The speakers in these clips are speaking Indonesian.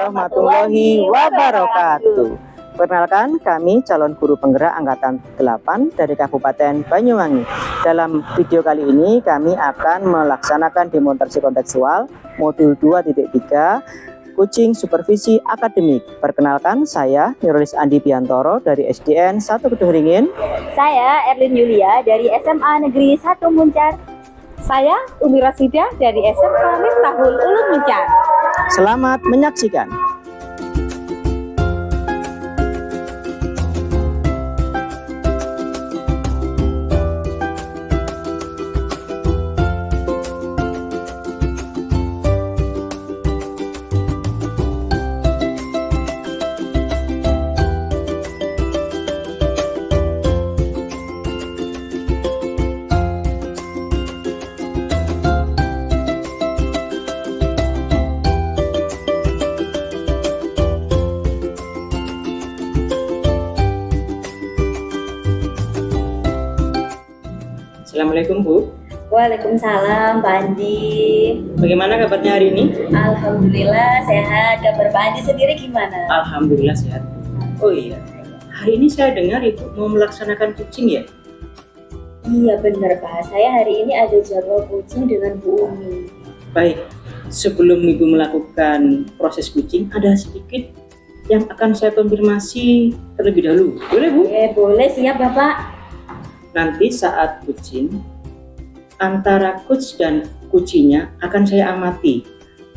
warahmatullahi wabarakatuh. Perkenalkan, kami calon guru penggerak Angkatan 8 dari Kabupaten Banyuwangi. Dalam video kali ini kami akan melaksanakan demonstrasi kontekstual modul 2.3 Kucing Supervisi Akademik. Perkenalkan, saya Nurlis Andi Biantoro dari SDN 1 Keduringin. Saya Erlin Yulia dari SMA Negeri 1 Muncar. Saya Umi Rasidah dari SMK Miftahul Ulum Muncar. Selamat menyaksikan. Assalamualaikum Bu. Waalaikumsalam Pak Andi. Bagaimana kabarnya hari ini? Alhamdulillah sehat. Kabar Pak Andi sendiri gimana? Alhamdulillah sehat. Oh iya, hari ini saya dengar Ibu mau melaksanakan kucing ya? Iya benar Pak, saya hari ini ada jadwal kucing dengan Bu Umi. Baik, sebelum Ibu melakukan proses kucing, ada sedikit yang akan saya konfirmasi terlebih dahulu. Boleh Bu? Boleh, siap Bapak. Nanti saat kucing, antara coach dan kucingnya akan saya amati.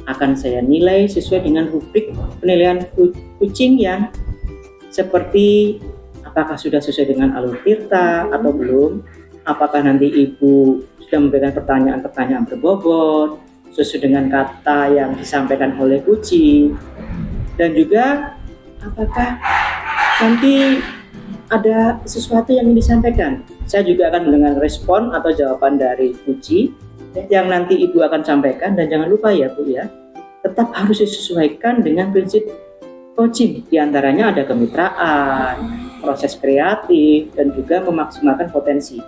Akan saya nilai sesuai dengan rubrik penilaian kucing yang seperti apakah sudah sesuai dengan alur tirta atau belum. Apakah nanti Ibu sudah memberikan pertanyaan-pertanyaan berbobot sesuai dengan kata yang disampaikan oleh kucing. Dan juga apakah nanti ada sesuatu yang ingin disampaikan. Saya juga akan mendengar respon atau jawaban dari kucing yang nanti Ibu akan sampaikan. Dan jangan lupa ya Bu ya, tetap harus disesuaikan dengan prinsip coaching. Di antaranya ada kemitraan, proses kreatif, dan juga memaksimalkan potensi.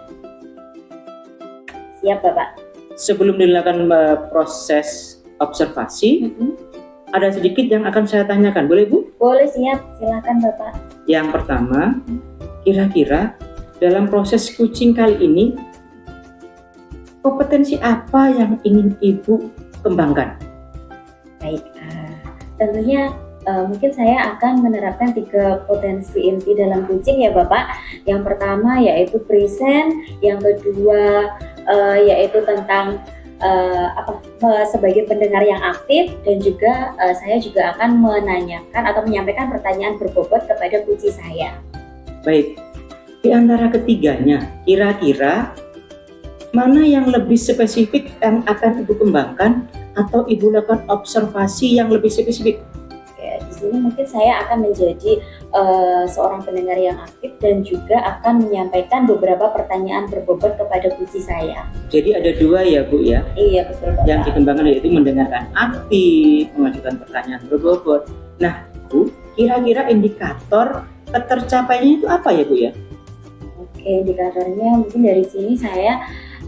Siap Bapak. Sebelum dilakukan proses observasi, ada sedikit yang akan saya tanyakan. Boleh Bu? Boleh, siap. Silakan Bapak. Yang pertama, kira-kira dalam proses kucing kali ini, kompetensi apa yang ingin Ibu kembangkan? Baik, tentunya mungkin saya akan menerapkan 3 potensi inti dalam kucing ya Bapak. Yang pertama yaitu present, yang kedua yaitu tentang sebagai pendengar yang aktif, dan juga saya juga akan menanyakan atau menyampaikan pertanyaan berbobot kepada kucing saya. Baik, di antara ketiganya, kira-kira mana yang lebih spesifik yang akan Ibu kembangkan atau Ibu lakukan observasi yang lebih spesifik? Di sini mungkin saya akan menjadi seorang pendengar yang aktif dan juga akan menyampaikan beberapa pertanyaan berbobot kepada kucing saya. Jadi ada 2 ya Bu ya? Iya betul Bapak. Yang dikembangkan yaitu mendengarkan aktif, mengajukan pertanyaan berbobot. Nah Bu, kira-kira indikator ketercapaiannya itu apa ya Bu ya? Oke, indikatornya mungkin dari sini saya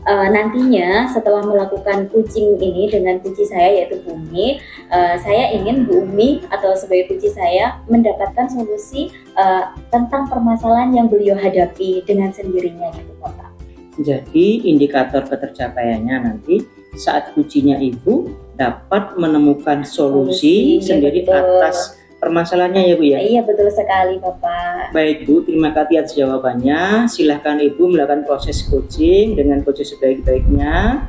nantinya setelah melakukan kucing ini dengan kucing saya yaitu Bu Umi, saya ingin Bu Umi atau sebagai kucing saya mendapatkan solusi tentang permasalahan yang beliau hadapi dengan sendirinya gitu Bapak. Jadi indikator ketercapaiannya nanti saat kucingnya Ibu dapat menemukan solusi sendiri betul. Atas permasalahannya ya Bu ya? Iya betul sekali Bapak. Baik Bu, terima kasih atas jawabannya. Silahkan Ibu melakukan proses coaching dengan coaching sebaik-baiknya.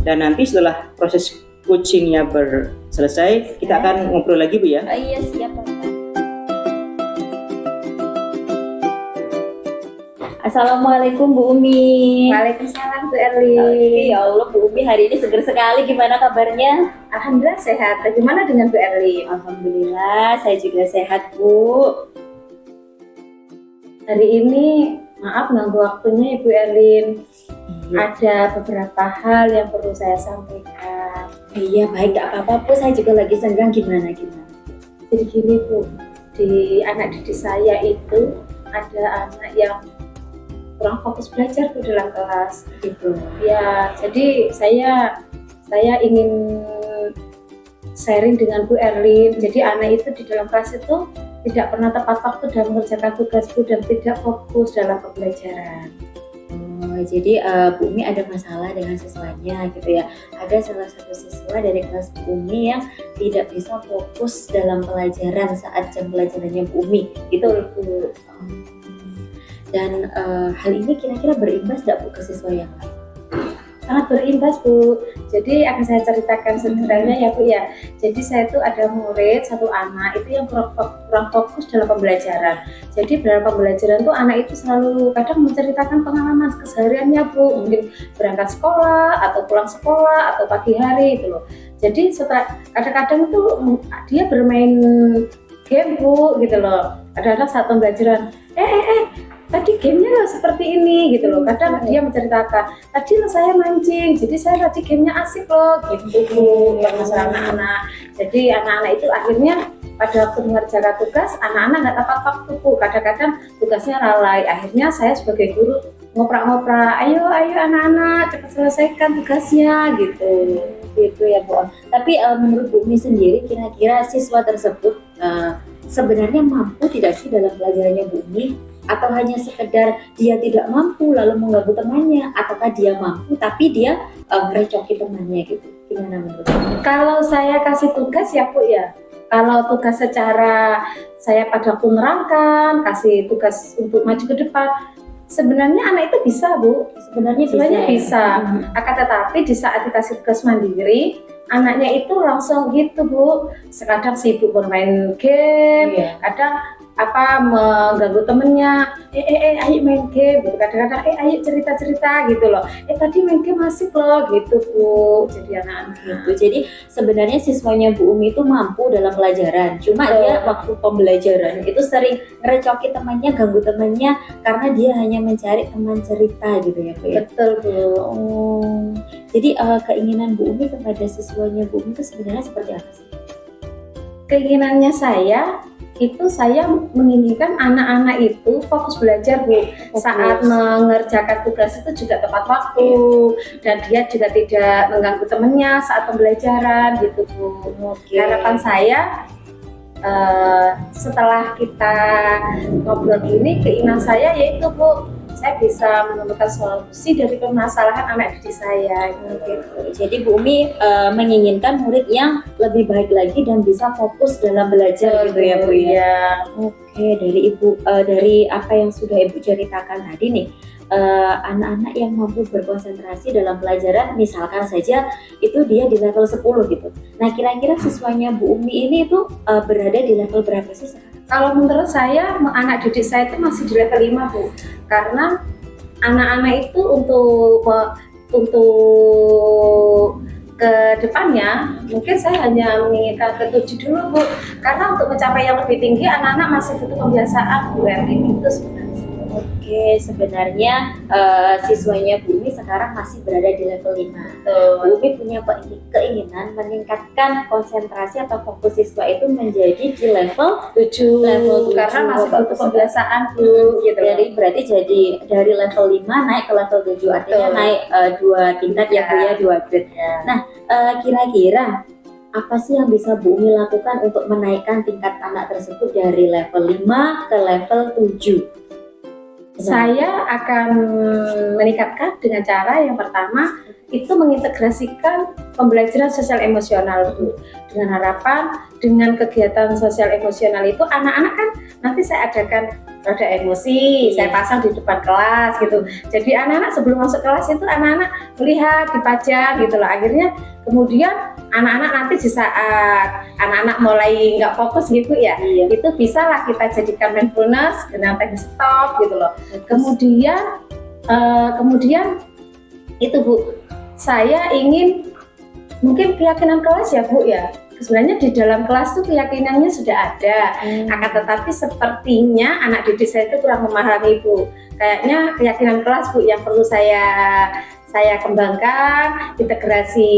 Dan nanti setelah proses coachingnya selesai, kita akan ngobrol lagi Bu ya? Iya siap Bapak. Assalamualaikum Bu Umi. Waalaikumsalam Bu Erlin. Ya Allah Bu Umi, hari ini seger sekali, gimana kabarnya? Alhamdulillah sehat. Bagaimana dengan Bu Erlin? Alhamdulillah saya juga sehat Bu. Hari ini maaf ganggu waktunya Ibu Erlin. Ada beberapa hal yang perlu saya sampaikan. Iya baik, gak apa-apa Bu, saya juga lagi senggang. Gimana? Jadi gini Bu, di anak didik saya itu ada anak yang kurang fokus belajar tuh dalam kelas gitu ya. Jadi saya ingin sharing dengan Bu Erlin. Jadi anak itu di dalam kelas itu tidak pernah tepat waktu dalam mengerjakan tugas Bu dan tidak fokus dalam pembelajaran. Oh, jadi Bu Umi ada masalah dengan siswanya gitu ya. Ada salah satu siswa dari kelas Bu Umi yang tidak bisa fokus dalam pelajaran saat jam pelajarannya Bu Umi. Gitu Bu. Dan hal ini kira-kira berimbas tidak Bu ke siswa yang lain? Sangat berimbas Bu. Jadi akan saya ceritakan sederhananya ya Bu ya. Jadi saya itu ada murid satu anak itu yang kurang fokus dalam pembelajaran. Jadi dalam pembelajaran tuh anak itu selalu kadang menceritakan pengalaman kesehariannya Bu. Mungkin berangkat sekolah atau pulang sekolah atau pagi hari gitu loh. Jadi setelah kadang-kadang itu dia bermain game Bu gitu loh. Kadang-kadang saat pembelajaran tadi gamenya seperti ini gitu loh. Kadang dia menceritakan, tadi loh saya mancing, jadi saya tadi gamenya asik loh gitu Bu. Masalah anak-anak. Jadi anak-anak itu akhirnya pada waktu mengerjakan tugas, anak-anak nggak tepat waktu Bu. Kadang-kadang tugasnya lalai. Akhirnya saya sebagai guru ngoprak-ngoprak, ayo anak-anak cepat selesaikan tugasnya gitu. Gitu ya Bu. Tapi menurut Bu Umi sendiri, kira-kira siswa tersebut sebenarnya mampu tidak sih dalam pelajarannya Bu Umi? Atau hanya sekedar dia tidak mampu lalu mengganggu temannya, ataukah dia mampu tapi dia merecoki temannya gitu? Gimana menurut Anda? Kalau saya kasih tugas ya Bu ya, kalau tugas secara saya pada waktu menerangkan, kasih tugas untuk maju ke depan, sebenarnya anak itu bisa Bu, sebenarnya bisa. Akan tetapi di saat dikasih tugas mandiri, anaknya itu langsung gitu Bu, kadang sibuk bermain game, kadang mengganggu temennya, ayo main game gitu, kadang-kadang ayo cerita gitu loh, tadi main game asik loh gitu Bu. Jadi anak-anak gitu. Jadi sebenarnya siswanya Bu Umi itu mampu dalam pelajaran, cuma dia waktu pembelajaran itu sering ngerecoki temannya, ganggu temannya karena dia hanya mencari teman cerita gitu ya Bu ya. Betul Bu. Jadi keinginan Bu Umi kepada siswanya Bu Umi itu sebenarnya seperti apa sih? Keinginannya saya menginginkan anak-anak itu fokus belajar Bu. Saat mengerjakan tugas itu juga tepat waktu, dan dia juga tidak mengganggu temannya saat pembelajaran gitu Bu. Harapan saya setelah kita ngobrol ini, keinginan saya yaitu Bu, saya bisa menemukan solusi dari permasalahan anak didik saya gitu. Jadi Bu Umi menginginkan murid yang lebih baik lagi dan bisa fokus dalam belajar gitu ya Bu ya. Oke, dari Ibu dari apa yang sudah Ibu ceritakan tadi nih, anak-anak yang mampu berkonsentrasi dalam pelajaran, misalkan saja itu dia di level 10 gitu. Nah, kira-kira siswanya Bu Umi ini itu berada di level berapa sih sekarang? Kalau menurut saya, anak didik saya itu masih di level 5 Bu. Karena anak-anak itu untuk ke depannya mungkin saya hanya menginginkan ke 7 dulu Bu. Karena untuk mencapai yang lebih tinggi, anak-anak masih butuh pembiasaan Bu Erlin itu sebenarnya. Oke, sebenarnya siswanya Bu Umi sekarang masih berada di level 5. Bu Umi punya keinginan meningkatkan konsentrasi atau fokus siswa itu menjadi di level 7. Karena masih butuh pembiasaan Bu. Gitu. Jadi berarti jadi dari level 5 naik ke level 7, artinya naik 2 tingkat ya Bu ya, 2 grade. Nah, kira-kira apa sih yang bisa Bu Umi lakukan untuk menaikkan tingkat anak tersebut dari level 5 ke level 7? Saya akan meningkatkan dengan cara yang pertama itu mengintegrasikan pembelajaran sosial emosional Bu. Dengan harapan dengan kegiatan sosial emosional itu anak-anak kan nanti saya adakan roda emosi, saya pasang di depan kelas gitu. Jadi anak-anak sebelum masuk kelas itu anak-anak melihat, dipajang gitu loh. Akhirnya kemudian anak-anak nanti di saat anak-anak mulai nggak fokus gitu ya, itu bisa lah kita jadikan mindfulness dengan teknik stop gitu loh. Kemudian itu Bu, saya ingin mungkin keyakinan kelas ya Bu ya. Sebenarnya di dalam kelas tuh keyakinannya sudah ada, akan tetapi sepertinya anak didik saya itu kurang memahami Bu. Kayaknya keyakinan kelas Bu yang perlu saya kembangkan, integrasi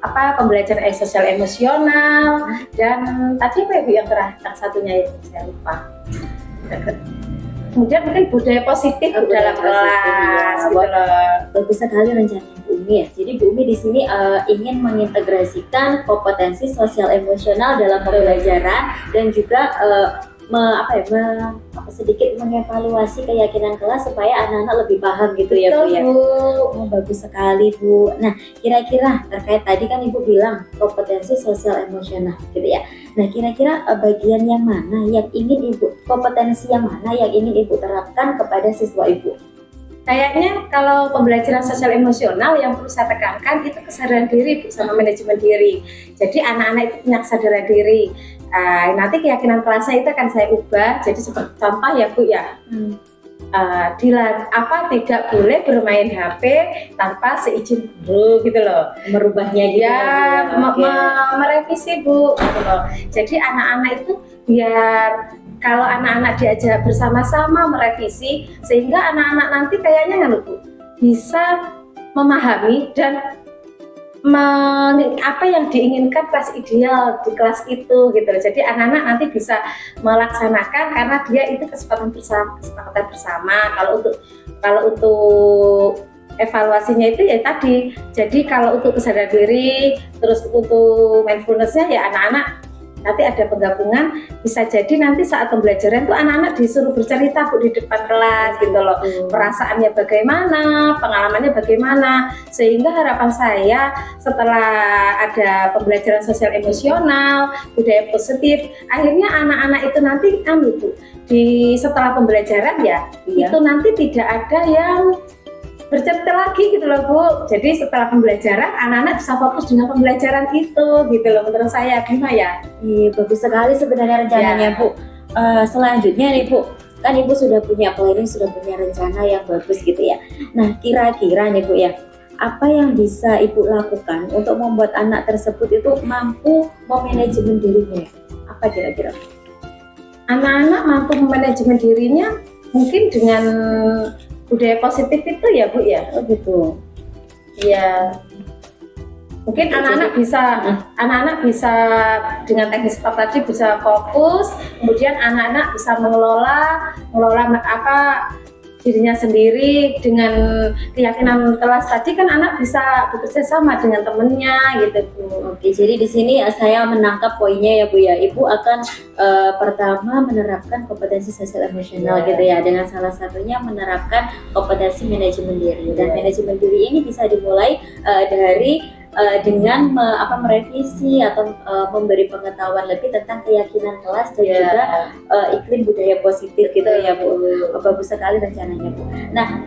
pembelajaran sosial emosional, dan tadi apa Bu yang terakhir satunya itu saya lupa. kemudian mungkin budaya positif Bu, dalam kelas gitu loh. Bagus sekali rencana Bu Umi ya. Jadi Bu Umi di sini ingin mengintegrasikan kompetensi sosial emosional dalam pembelajaran dan juga sedikit mengevaluasi keyakinan kelas supaya anak-anak lebih paham gitu ya Bu ya. Oh, bagus sekali Bu. Nah, kira-kira terkait tadi kan Ibu bilang kompetensi sosial emosional gitu ya. Nah, kira-kira bagian yang mana yang ingin Ibu, kompetensi yang mana yang ingin Ibu terapkan kepada siswa Ibu? Kayaknya kalau pembelajaran sosial emosional yang perlu saya tekankan itu kesadaran diri Bu, sama manajemen diri. Jadi anak-anak itu punya kesadaran diri. Nanti keyakinan kelasnya itu akan saya ubah. Jadi seperti contoh ya Bu ya, tidak boleh bermain HP tanpa seizin guru gitu loh. Merubahnya gitu ya, merevisi Bu gitu loh. Jadi anak-anak itu biar kalau anak-anak diajak bersama-sama merevisi, sehingga anak-anak nanti kayaknya Bu bisa memahami dan apa yang diinginkan kelas ideal di kelas itu gitu. Jadi anak-anak nanti bisa melaksanakan karena dia itu kesepakatan bersama. Kalau untuk evaluasinya itu ya tadi. Jadi kalau untuk kesadaran diri, terus untuk mindfulness-nya ya anak-anak nanti ada penggabungan, bisa jadi nanti saat pembelajaran tuh anak-anak disuruh bercerita Bu di depan kelas gitu loh, perasaannya bagaimana, pengalamannya bagaimana, sehingga harapan saya setelah ada pembelajaran sosial emosional, budaya positif, akhirnya anak-anak itu nanti Bu, setelah pembelajaran itu nanti tidak ada yang bercerita lagi gitu loh Bu. Jadi setelah pembelajaran anak-anak bisa fokus dengan pembelajaran itu gitu loh, menurut saya. Gimana ya? Iya, bagus sekali sebenarnya rencananya Bu. Selanjutnya nih Bu, kan Ibu sudah punya planning, sudah punya rencana yang bagus gitu ya. Nah, kira-kira nih Bu ya, apa yang bisa Ibu lakukan untuk membuat anak tersebut itu mampu memanajemen dirinya? Apa kira-kira? Anak-anak mampu memanajemen dirinya mungkin dengan budaya positif itu ya Bu ya. Oh gitu. Iya. Mungkin anak-anak bisa dengan teknik stop tadi bisa fokus, kemudian anak-anak bisa mengelola dirinya sendiri dengan keyakinan kelas tadi kan anak bisa bekerja sama dengan temennya gitu Bu. Oke, jadi di sini saya menangkap poinnya ya Bu ya. Ibu akan pertama menerapkan kompetensi sosial emosional gitu ya, dengan salah satunya menerapkan kompetensi manajemen diri. Dan manajemen diri ini bisa dimulai dari dengan merevisi atau memberi pengetahuan lebih tentang keyakinan kelas dan juga iklim budaya positif gitu ya Bu. Bagus sekali rencananya Bu. Nah,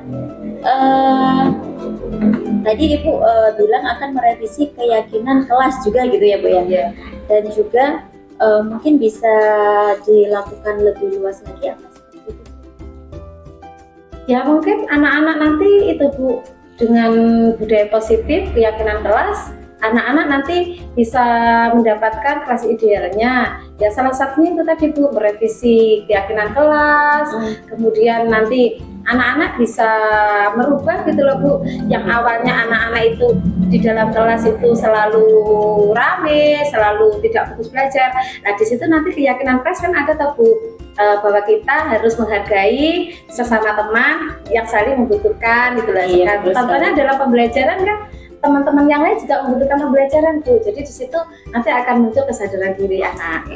tadi Ibu bilang akan merevisi keyakinan kelas juga gitu ya Bu ya. Dan juga mungkin bisa dilakukan lebih luas lagi apa seperti itu? Ya mungkin anak-anak nanti itu Bu, dengan budaya positif, keyakinan kelas, anak-anak nanti bisa mendapatkan kelas idealnya. Ya salah satunya itu tadi Bu, merevisi keyakinan kelas, kemudian nanti anak-anak bisa merubah gitu loh Bu. Yang awalnya anak-anak itu di dalam kelas itu selalu rame, selalu tidak fokus belajar. Nah di situ nanti keyakinan kelas kan ada tuh Bu, bahwa kita harus menghargai sesama teman yang saling membutuhkan gitu loh. Contohnya dalam pembelajaran kan teman-teman yang lain juga membutuhkan pembelajaran Bu. Jadi di situ nanti akan muncul kesadaran diri anak.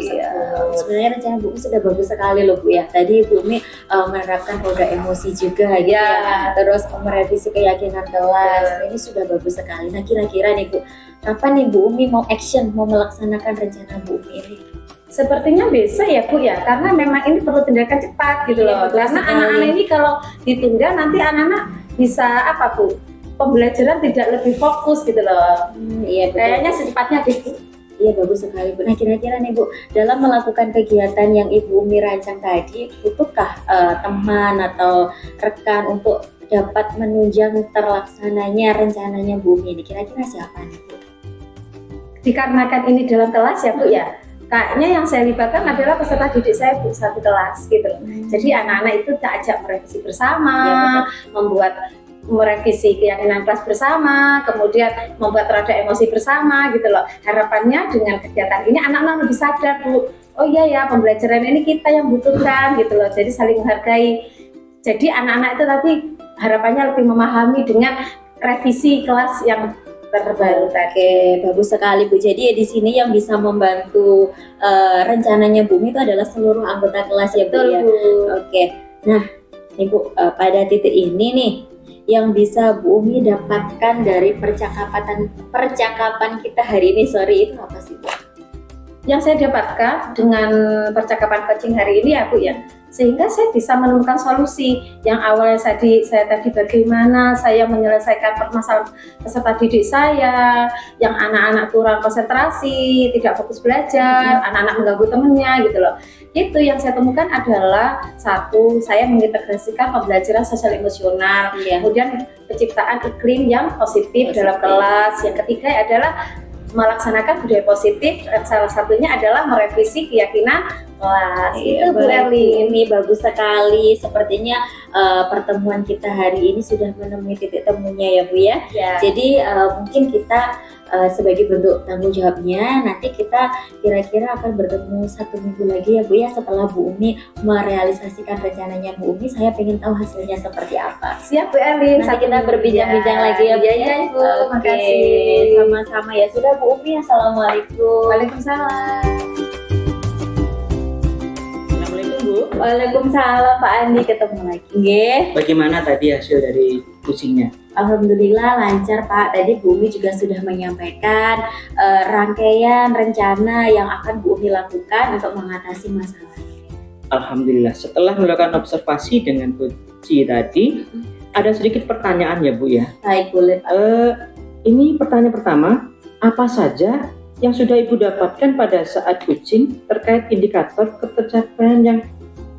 Sebenarnya rencana Bu sudah bagus sekali loh Bu ya. Tadi Bu Umi menerapkan roda emosi juga gitu ya. Terus merevisi keyakinan kelas. Ini sudah bagus sekali. Nah kira-kira nih Bu, kapan nih Bu Umi mau action, mau melaksanakan rencana Bu Umi ini? Sepertinya besok ya Bu ya, karena memang ini perlu tindakan cepat gitu loh. Karena anak-anak ini kalau ditunda nanti anak-anak bisa Bu? Pembelajaran tidak lebih fokus gitu loh. Iya, kayaknya secepatnya gitu. Iya bagus sekali Bu. Nah kira-kira nih Bu, dalam melakukan kegiatan yang Ibu Umi rancang tadi, butuhkah teman atau rekan untuk dapat menunjang terlaksananya rencananya Bu Umi ini? Kira-kira siapa nih Bu? Dikarenakan ini dalam kelas ya Bu ya, kayaknya yang saya libatkan adalah peserta didik saya Bu, satu kelas gitu loh. Jadi anak-anak itu tak ajak merevisi bersama, merevisi keyakinan kelas bersama, kemudian membuat roda emosi bersama gitu loh. Harapannya dengan kegiatan ini anak-anak lebih sadar Bu, oh iya ya pembelajaran ini kita yang butuhkan gitu loh. Jadi saling menghargai. Jadi anak-anak itu tadi harapannya lebih memahami dengan revisi kelas yang terbaru tadi. Oke, bagus sekali Bu. Jadi ya di sini yang bisa membantu rencananya Bu Umi itu adalah seluruh anggota kelas ya Bu Betul, ya. Bu. Oke, nah nih Bu, pada titik ini nih yang bisa Bu Umi dapatkan dari percakapan kita hari ini sore itu apa sih Bu? Yang saya dapatkan dengan percakapan coaching hari ini ya Bu ya, sehingga saya bisa menemukan solusi yang awalnya saya tadi bagaimana saya menyelesaikan permasalahan peserta didik saya yang anak-anak kurang konsentrasi, tidak fokus belajar, anak-anak mengganggu temennya gitu loh. Itu yang saya temukan adalah satu, saya mengintegrasikan pembelajaran sosial emosional, Iya. kemudian penciptaan iklim yang positif dalam kelas. Yang ketiga adalah melaksanakan budaya positif, salah satunya adalah merevisi keyakinan kelas. Itu Bu baik, Erlin. ini bagus sekali. Sepertinya pertemuan kita hari ini sudah menemui titik temunya ya Bu ya. Ya. Jadi mungkin kita sebagai bentuk tanggung jawabnya nanti kita kira-kira akan bertemu 1 minggu lagi ya Bu ya, setelah Bu Umi merealisasikan rencananya Bu Umi. Saya pengen tahu hasilnya seperti apa. Siap Bu Erlin. Nanti kita berbincang-bincang lagi ya Bu Iya, ya. iya, Ibu. Oke, Makasih. sama-sama ya. Sudah Bu Umi, assalamualaikum. Waalaikumsalam. Assalamualaikum Bu. Waalaikumsalam Pak Andi, ketemu lagi. Nggih. Bagaimana tadi hasil dari coachingnya? Alhamdulillah lancar Pak. Tadi Bu Umi juga sudah menyampaikan rangkaian rencana yang akan Bu Umi lakukan untuk mengatasi masalah. Alhamdulillah. Setelah melakukan observasi dengan coach tadi, ada sedikit pertanyaan ya Bu ya. Baik, boleh Pak. Ini pertanyaan pertama, apa saja yang sudah Ibu dapatkan pada saat coaching terkait indikator ketercapaian yang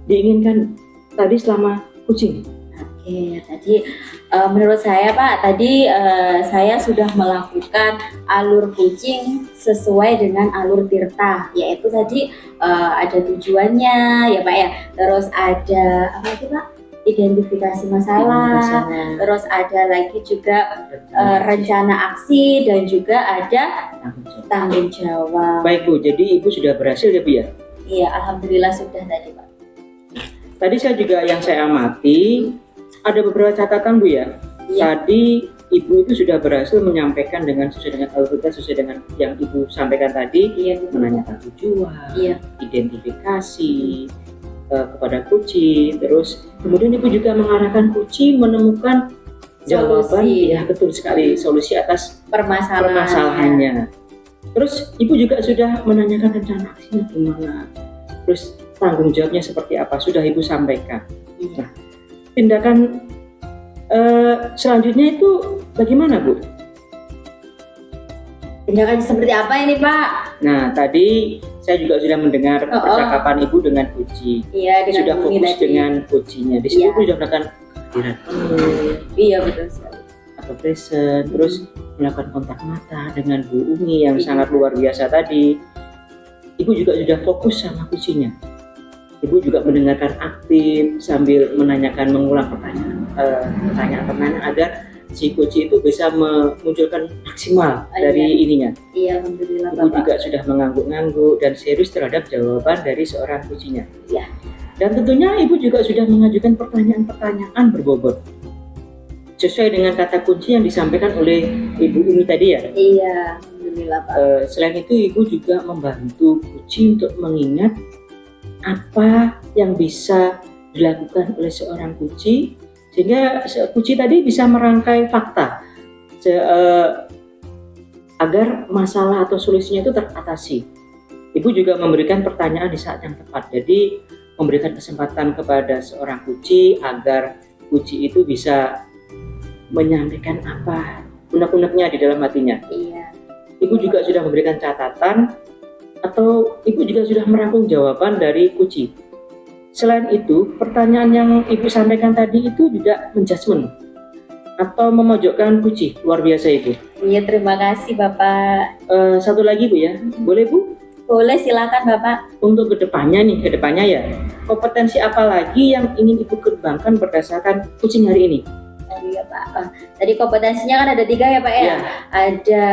diinginkan tadi selama coaching? Oke, tadi menurut saya Pak, tadi saya sudah melakukan alur coaching sesuai dengan alur Tirta, yaitu tadi ada tujuannya ya Pak ya, terus ada apa itu Pak? Identifikasi masalah, terus ada lagi juga rencana aksi dan juga ada tanggung jawab. Baik Bu, jadi Ibu sudah berhasil ya Bu ya? Iya, alhamdulillah sudah tadi Pak. Tadi yang saya amati, ada beberapa catatan Bu ya. Iya. Tadi Ibu itu sudah berhasil menyampaikan sesuai dengan alur kita, sesuai dengan yang Ibu sampaikan tadi, Iya, betul. menanyakan tujuan, Iya. identifikasi kepada coach, terus kemudian Ibu juga mengarahkan coach menemukan jawaban, Solusi. ya betul sekali, solusi atas Permasalahannya. permasalahannya. Terus Ibu juga sudah menanyakan rencana aksinya gimana, terus tanggung jawabnya seperti apa, sudah Ibu sampaikan. Iya. Tindakan selanjutnya itu bagaimana Bu? Tindakan seperti apa ini Pak? Nah tadi saya juga sudah mendengar Oh. percakapan Ibu dengan coach, Iya, dengan sudah Bu Umi fokus tadi. dengan coachnya. Di sini Iya. Ibu sudah melakukan kehadiran penuh Iya, betul sekali. atau present, terus melakukan kontak mata dengan Bu Umi yang Iya. sangat luar biasa tadi. Ibu juga sudah fokus sama coachnya. Ibu juga mendengarkan aktif sambil mengulang pertanyaan agar si coach itu bisa memunculkan maksimal dari ininya. Iya, alhamdulillah Ibu Bapak. juga sudah mengangguk-angguk dan serius terhadap jawaban dari seorang coachnya. Iya. Dan tentunya Ibu juga sudah mengajukan pertanyaan-pertanyaan berbobot sesuai dengan kata kunci yang disampaikan oleh Ibu Umi tadi ya. Iya, alhamdulillah Pak. Selain itu Ibu juga membantu coach untuk mengingat apa yang bisa dilakukan oleh seorang coach sehingga coach tadi bisa merangkai fakta agar masalah atau solusinya itu teratasi. Ibu juga memberikan pertanyaan di saat yang tepat, jadi memberikan kesempatan kepada seorang coach agar coach itu bisa menyampaikan apa unek-uneknya di dalam hatinya. Iya. Ibu juga sudah memberikan catatan atau Ibu juga sudah merangkum jawaban dari coach. Selain itu, pertanyaan yang Ibu sampaikan tadi itu juga menjudgment atau memojokkan coach. Luar biasa Ibu. Iya, terima kasih Bapak. Satu lagi Bu ya, boleh Bu? Boleh, silakan Bapak. Untuk kedepannya ya, kompetensi apa lagi yang ingin Ibu kembangkan berdasarkan coaching hari ini? Iya Pak. Tadi kompetensinya kan ada 3 ya Pak ya. Ya. Ada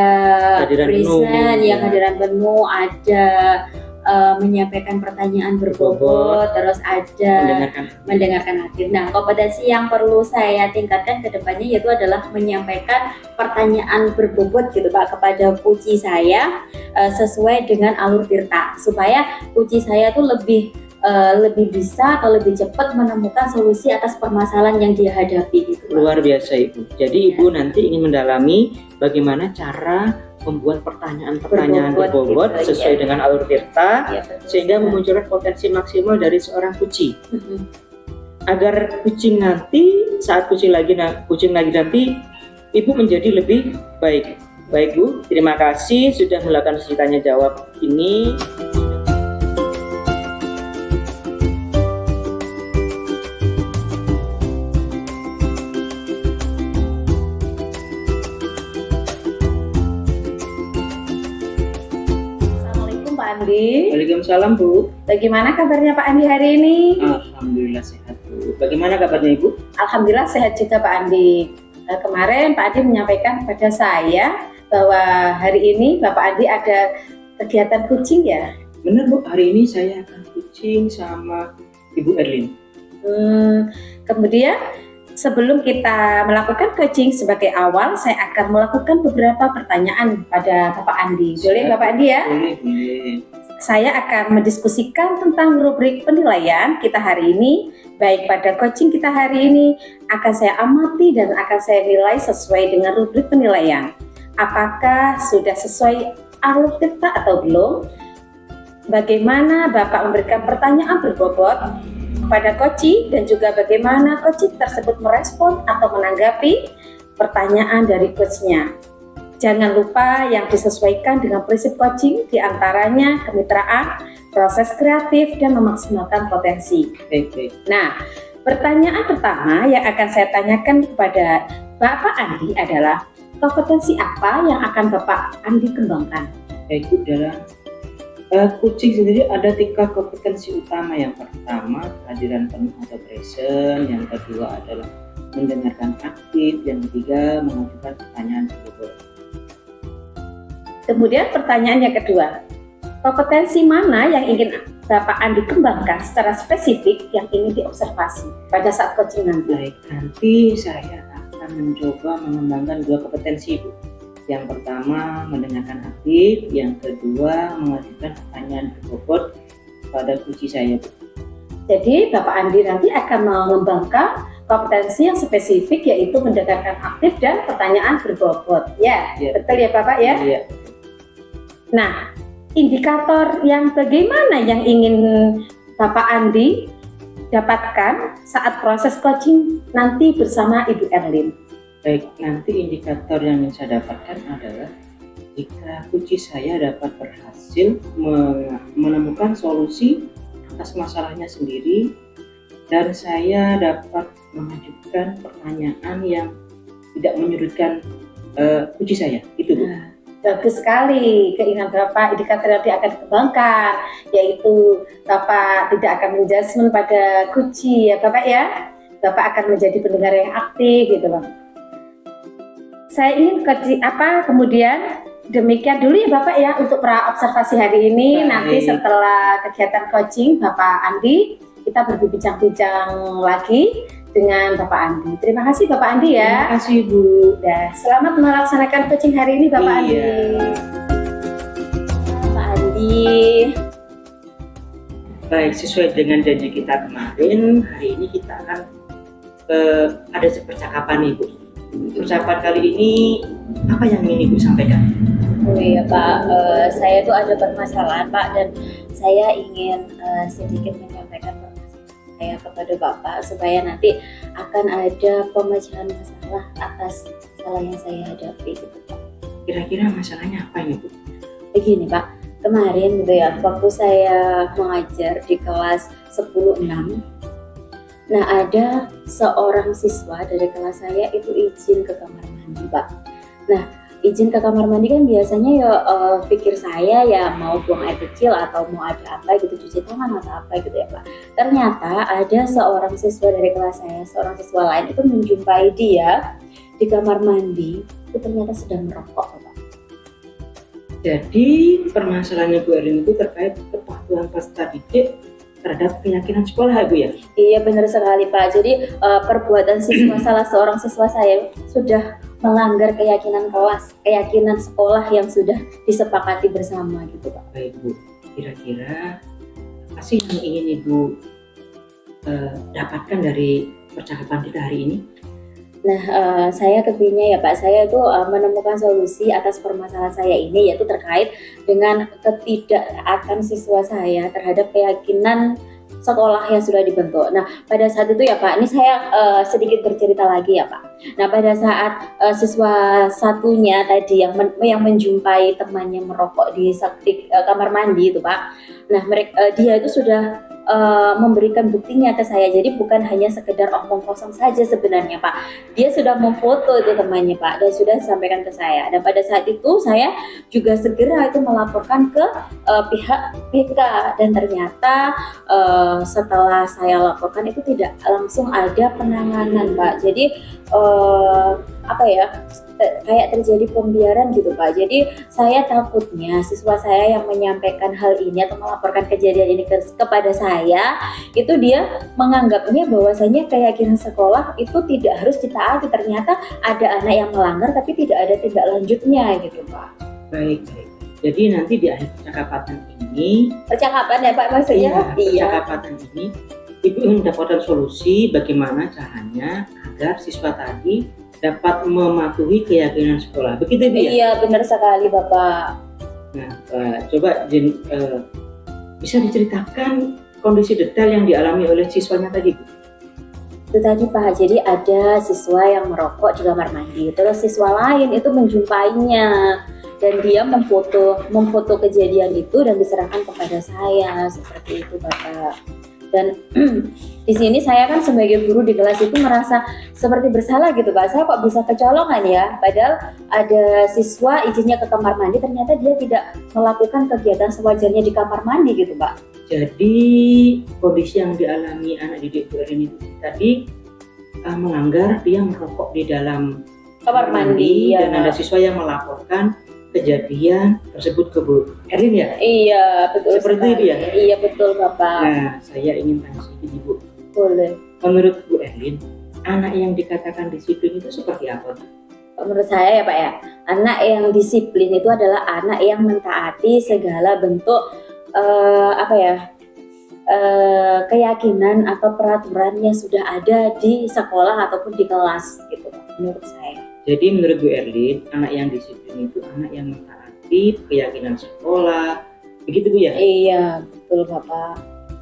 Kehadiran present, penuh, yang ya. kehadiran penuh, ada menyampaikan pertanyaan berbobot, terus ada mendengarkan aktif. Nah, kompetensi yang perlu saya tingkatkan ke depannya yaitu adalah menyampaikan pertanyaan berbobot gitu Pak kepada kuci saya sesuai dengan alur tirta, supaya kuci saya tuh lebih bisa atau lebih cepat menemukan solusi atas permasalahan yang dia hadapi gitu. Luar biasa Ibu. Jadi Ibu nanti ingin mendalami bagaimana cara membuat pertanyaan-pertanyaan berbobot gitu, sesuai dengan alur tirta, sehingga betul. memunculkan potensi maksimal dari seorang kuci. Agar kucing nanti saat kucing lagi nanti Ibu menjadi lebih baik. Baik Bu, terima kasih sudah melakukan sesi tanya jawab ini. Pak Andi. Waalaikumsalam Bu. Bagaimana kabarnya Pak Andi hari ini? Alhamdulillah sehat Bu. Bagaimana kabarnya Ibu? Alhamdulillah sehat juga Pak Andi. Kemarin Pak Andi menyampaikan kepada saya bahwa hari ini Bapak Andi ada kegiatan kucing ya? Benar Bu, hari ini saya akan kucing sama Ibu Erlin. Kemudian sebelum kita melakukan coaching sebagai awal, saya akan melakukan beberapa pertanyaan pada Bapak Andi. Boleh Bapak Andi ya? Boleh. Saya akan mendiskusikan tentang rubrik penilaian kita hari ini. Baik pada coaching kita hari ini akan saya amati dan akan saya nilai sesuai dengan rubrik penilaian. Apakah sudah sesuai alur tirta atau belum? Bagaimana Bapak memberikan pertanyaan berbobot kepada coach dan juga bagaimana coach tersebut merespon atau menanggapi pertanyaan dari coachnya. Jangan lupa yang disesuaikan dengan prinsip coaching, diantaranya kemitraan, proses kreatif, dan memaksimalkan potensi. Baik. Nah, pertanyaan pertama yang akan saya tanyakan kepada Bapak Andi adalah kompetensi apa yang akan Bapak Andi kembangkan? Baik Bu, dalam kucing sendiri ada 3 kompetensi utama. Yang pertama, kehadiran penuh atau present. Yang kedua adalah mendengarkan aktif. Yang ketiga, mengajukan pertanyaan berbobot. Kemudian pertanyaan yang kedua, kompetensi mana yang ingin Bapak Andi kembangkan secara spesifik yang ingin diobservasi pada saat coaching nanti? Baik, nanti saya akan mencoba mengembangkan 2 kompetensi Bu. Yang pertama, mendengarkan aktif. Yang kedua, mengajukan pertanyaan berbobot pada kuci saya Bu. Jadi Bapak Andi nanti akan mengembangkan kompetensi yang spesifik yaitu mendengarkan aktif dan pertanyaan berbobot. Ya, betul ya Bapak ya? Iya. Nah, indikator yang bagaimana yang ingin Bapak Andi dapatkan saat proses coaching nanti bersama Ibu Erlin? Baik, nanti indikator yang ingin saya dapatkan adalah jika kuci saya dapat berhasil menemukan solusi atas masalahnya sendiri dan saya dapat mengajukan pertanyaan yang tidak menyurutkan kuci saya. Itu Bu. Bagus sekali, keinginan Bapak indikator yang akan dikembangkan yaitu Bapak tidak akan menjudgment pada kuci ya Bapak ya. Bapak akan menjadi pendengar yang aktif gitu Bang. Saya ingin kemudian demikian dulu ya Bapak ya untuk pra observasi hari ini. Baik. Nanti setelah kegiatan coaching Bapak Andi kita berbincang-bincang lagi dengan Bapak Andi. Terima kasih Bapak Andi ya. Terima kasih Bu. Selamat melaksanakan coaching hari ini Bapak Andi. Pak Andi. Baik, sesuai dengan janji kita kemarin, hari ini kita akan ada percakapan nih Bu. Percakapan kali ini apa yang ingin Ibu sampaikan? Oh iya Pak, saya tuh ada permasalahan Pak dan saya ingin sedikit menyampaikan permasalahan saya kepada Bapak supaya nanti akan ada pemecahan masalah atas masalah yang saya hadapi gitu Pak. Kira-kira masalahnya apa ini Bu? Begini Pak, kemarin gitu ya waktu saya mengajar di kelas 10-6, nah ada seorang siswa dari kelas saya itu izin ke kamar mandi Pak. Nah izin ke kamar mandi kan biasanya ya pikir saya ya mau buang air kecil atau mau ada apa gitu, cuci tangan atau apa gitu ya Pak. Ternyata ada seorang siswa dari kelas saya, seorang siswa lain itu menjumpai dia di kamar mandi itu ternyata sedang merokok Pak. Jadi permasalahannya Bu Erin itu terkait kepatuhan kepatuhan peserta didik terhadap keyakinan sekolah, Bu ya? Iya benar sekali Pak. Jadi perbuatan siswa salah seorang siswa saya sudah melanggar keyakinan kelas, keyakinan sekolah yang sudah disepakati bersama gitu Pak. Baik Bu, kira-kira apa sih yang ingin Ibu dapatkan dari percakapan kita hari ini? Nah, saya kepingin ya Pak, saya itu menemukan solusi atas permasalahan saya ini, yaitu terkait dengan ketidaktaatan siswa saya terhadap keyakinan sekolah yang sudah dibentuk. Nah, pada saat itu ya Pak, ini saya sedikit bercerita lagi ya Pak. Nah, pada saat siswa satunya tadi yang menjumpai temannya merokok di kamar mandi itu Pak. Nah, dia itu sudah memberikan buktinya ke saya. Jadi bukan hanya sekedar omong kosong saja sebenarnya Pak. Dia sudah memfoto itu temannya Pak dan sudah disampaikan ke saya. Dan pada saat itu saya juga segera itu melaporkan ke pihak BK dan ternyata setelah saya laporkan itu tidak langsung ada penanganan Pak. Jadi kayak terjadi pembiaran gitu Pak. Jadi saya takutnya siswa saya yang menyampaikan hal ini atau melaporkan kejadian ini kepada saya, itu dia menganggapnya bahwasanya keyakinan sekolah itu tidak harus ditaati. Ternyata ada anak yang melanggar tapi tidak ada tindak lanjutnya gitu Pak. Baik. Jadi nanti di akhir percakapan ya Pak maksudnya? Iya. Percakapan ini Ibu ingin mendapatkan solusi bagaimana caranya agar siswa tadi dapat mematuhi keyakinan sekolah. Begitu Bu ya? Iya benar sekali Bapak. Nah, coba bisa diceritakan kondisi detail yang dialami oleh siswanya tadi Bu? Itu tadi Pak, jadi ada siswa yang merokok di kamar mandi, terus siswa lain itu menjumpainya dan dia memfoto kejadian itu dan diserahkan kepada saya seperti itu Bapak. Dan di sini saya kan sebagai guru di kelas itu merasa seperti bersalah gitu Pak. Saya kok bisa kecolongan ya, padahal ada siswa izinnya ke kamar mandi, ternyata dia tidak melakukan kegiatan sewajarnya di kamar mandi gitu Pak. Jadi kondisi yang dialami anak didik Bu Erin itu tadi melanggar, dia merokok di dalam kamar mandi dan ya. ada siswa yang melaporkan kejadian tersebut ke Bu Erin ya? Iya betul. Seperti itu ya? Iya betul Bapak. Nah, saya ingin tanya sedikit Bu. Boleh. Menurut Bu Erin, anak yang dikatakan disiplin itu seperti apa? Menurut saya ya Pak ya, anak yang disiplin itu adalah anak yang mentaati segala bentuk keyakinan atau peraturan yang sudah ada di sekolah ataupun di kelas gitu menurut saya. Jadi menurut Bu Erlin, anak yang disiplin itu anak yang mentaati keyakinan sekolah, begitu Bu ya? Iya, betul Bapak.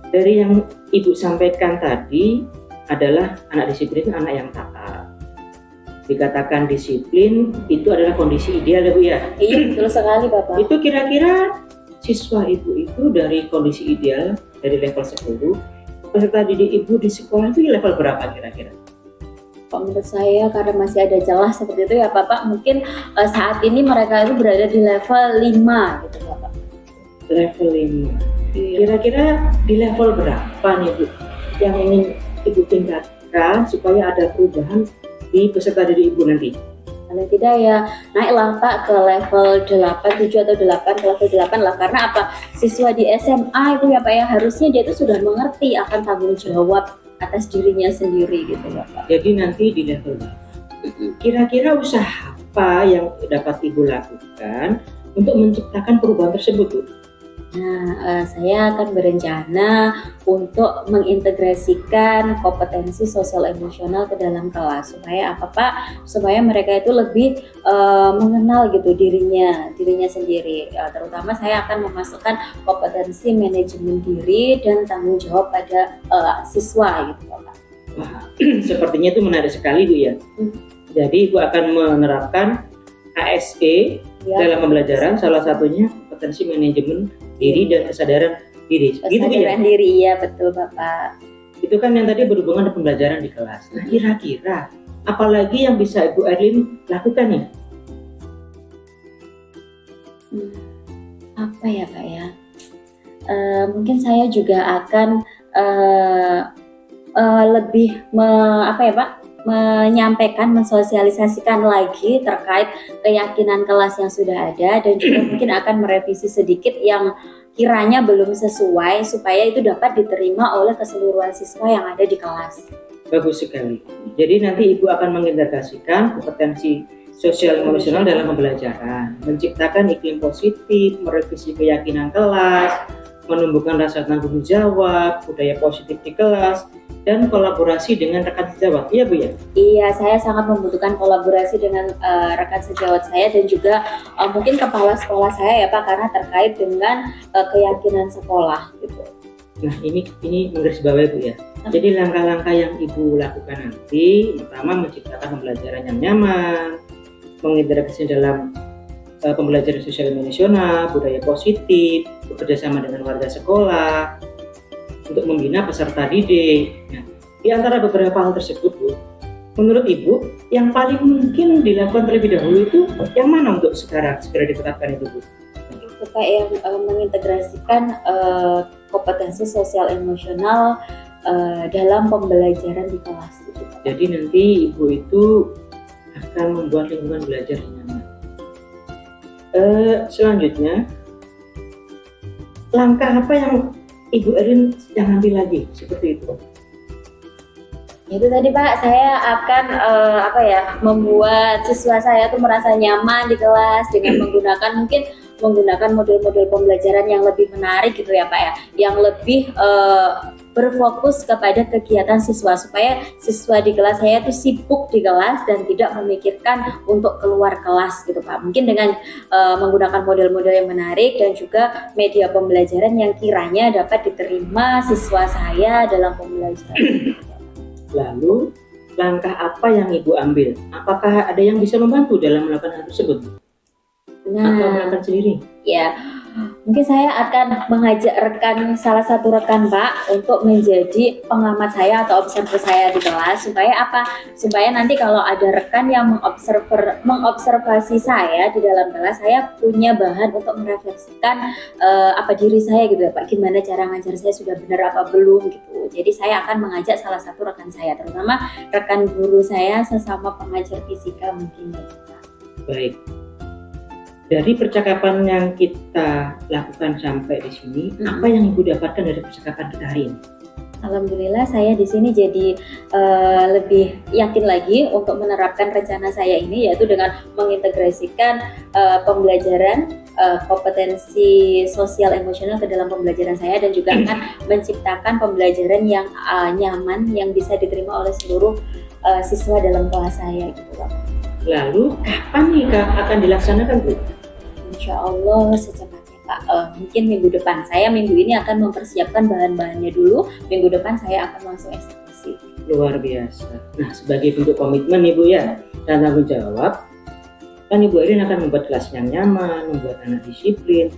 Dari yang Ibu sampaikan tadi adalah anak disiplin itu anak yang taat. Dikatakan disiplin itu adalah kondisi ideal ya Bu ya? Iya, betul sekali Bapak. Itu kira-kira siswa Ibu itu dari kondisi ideal, dari level 10, peserta didik Ibu di sekolah itu level berapa kira-kira? Menurut saya karena masih ada celah seperti itu ya Bapak, mungkin saat ini mereka itu berada di level 5 gitu Bapak. Level 5. Kira-kira di level berapa nih Bu yang ingin Ibu tingkatkan supaya ada perubahan di peserta didik Ibu nanti? Kalau tidak ya naiklah Pak ke level 8, 7 atau 8, ke level 8 lah. Karena apa? Siswa di SMA itu ya Pak ya, harusnya dia itu sudah mengerti akan tanggung jawab atas dirinya sendiri gitu Bapak. Jadi nanti di level 8. Kira-kira usaha apa yang dapat Ibu lakukan untuk menciptakan perubahan tersebut Bu? Nah, saya akan berencana untuk mengintegrasikan kompetensi sosial emosional ke dalam kelas supaya apa Pak? Supaya mereka itu lebih mengenal gitu dirinya sendiri. Terutama saya akan memasukkan kompetensi manajemen diri dan tanggung jawab pada siswa gitu Pak. Wah, sepertinya itu menarik sekali Bu ya. Jadi Ibu akan menerapkan ASE Ya, dalam pembelajaran, salah satunya kompetensi manajemen diri dan kesadaran diri. Gitu ya? kesadaran diri, iya betul Bapak. Itu kan yang tadi berhubungan dengan pembelajaran di kelas. Nah, kira-kira apalagi yang bisa Ibu Erlin lakukan nih? Apa ya Pak ya? Mungkin saya juga akan lebih menyampaikan, mensosialisasikan lagi terkait keyakinan kelas yang sudah ada dan juga mungkin akan merevisi sedikit yang kiranya belum sesuai supaya itu dapat diterima oleh keseluruhan siswa yang ada di kelas. Bagus sekali. Jadi nanti Ibu akan mengintegrasikan kompetensi sosial emosional dalam pembelajaran, menciptakan iklim positif, merevisi keyakinan kelas, menumbuhkan rasa tanggung jawab, budaya positif di kelas, dan kolaborasi dengan rekan sejawat. Iya Bu ya? Iya, saya sangat membutuhkan kolaborasi dengan rekan sejawat saya dan juga mungkin kepala sekolah saya ya Pak, karena terkait dengan keyakinan sekolah gitu. Nah ini menggarisbawahi Bu ya. Jadi langkah-langkah yang Ibu lakukan nanti, pertama menciptakan pembelajaran yang nyaman, mengintegrasi dalam pembelajaran sosial emosional, budaya positif, bekerjasama dengan warga sekolah, untuk membina peserta didik. Nah, di antara beberapa hal tersebut Bu, menurut Ibu, yang paling mungkin dilakukan terlebih dahulu itu yang mana untuk segera ditetapkan itu Bu? Kita yang mengintegrasikan kompetensi sosial emosional dalam pembelajaran di kelas gitu. Jadi nanti Ibu itu akan membuat lingkungan belajar yang nyaman. Selanjutnya, langkah apa yang Ibu Erin yang ambil lagi seperti itu? Itu tadi Pak, saya akan membuat siswa saya tuh merasa nyaman di kelas dengan menggunakan model-model pembelajaran yang lebih menarik gitu ya Pak ya, yang lebih berfokus kepada kegiatan siswa supaya siswa di kelas saya itu sibuk di kelas dan tidak memikirkan untuk keluar kelas gitu Pak. Mungkin dengan menggunakan model-model yang menarik dan juga media pembelajaran yang kiranya dapat diterima siswa saya dalam pembelajaran. Lalu langkah apa yang Ibu ambil? Apakah ada yang bisa membantu dalam melakukan hal tersebut? Atau melakukan sendiri? Ya, mungkin saya akan mengajak salah satu rekan Pak untuk menjadi pengamat saya atau observer saya di kelas supaya apa? Supaya nanti kalau ada rekan yang mengobservasi saya di dalam kelas, saya punya bahan untuk merefleksikan diri saya gitu ya Pak. Gimana cara ngajar saya, sudah benar apa belum gitu. Jadi saya akan mengajak salah satu rekan saya, terutama rekan guru saya sesama pengajar fisika mungkin ya Pak. Baik. Dari percakapan yang kita lakukan sampai di sini, apa yang Ibu dapatkan dari percakapan kita hari ini? Alhamdulillah saya di sini jadi lebih yakin lagi untuk menerapkan rencana saya ini, yaitu dengan mengintegrasikan pembelajaran kompetensi sosial emosional ke dalam pembelajaran saya dan juga akan menciptakan pembelajaran yang nyaman yang bisa diterima oleh seluruh siswa dalam kelas saya gitu Pak. Lalu kapan nih Kak akan dilaksanakan Bu? Insya Allah secepatnya Pak. Mungkin minggu depan. Saya minggu ini akan mempersiapkan bahan-bahannya dulu. Minggu depan saya akan langsung eksekusi. Luar biasa. Nah, sebagai bentuk komitmen Ibu ya dan tanggung jawab, kan Ibu Erin akan membuat kelas yang nyaman, membuat anak disiplin,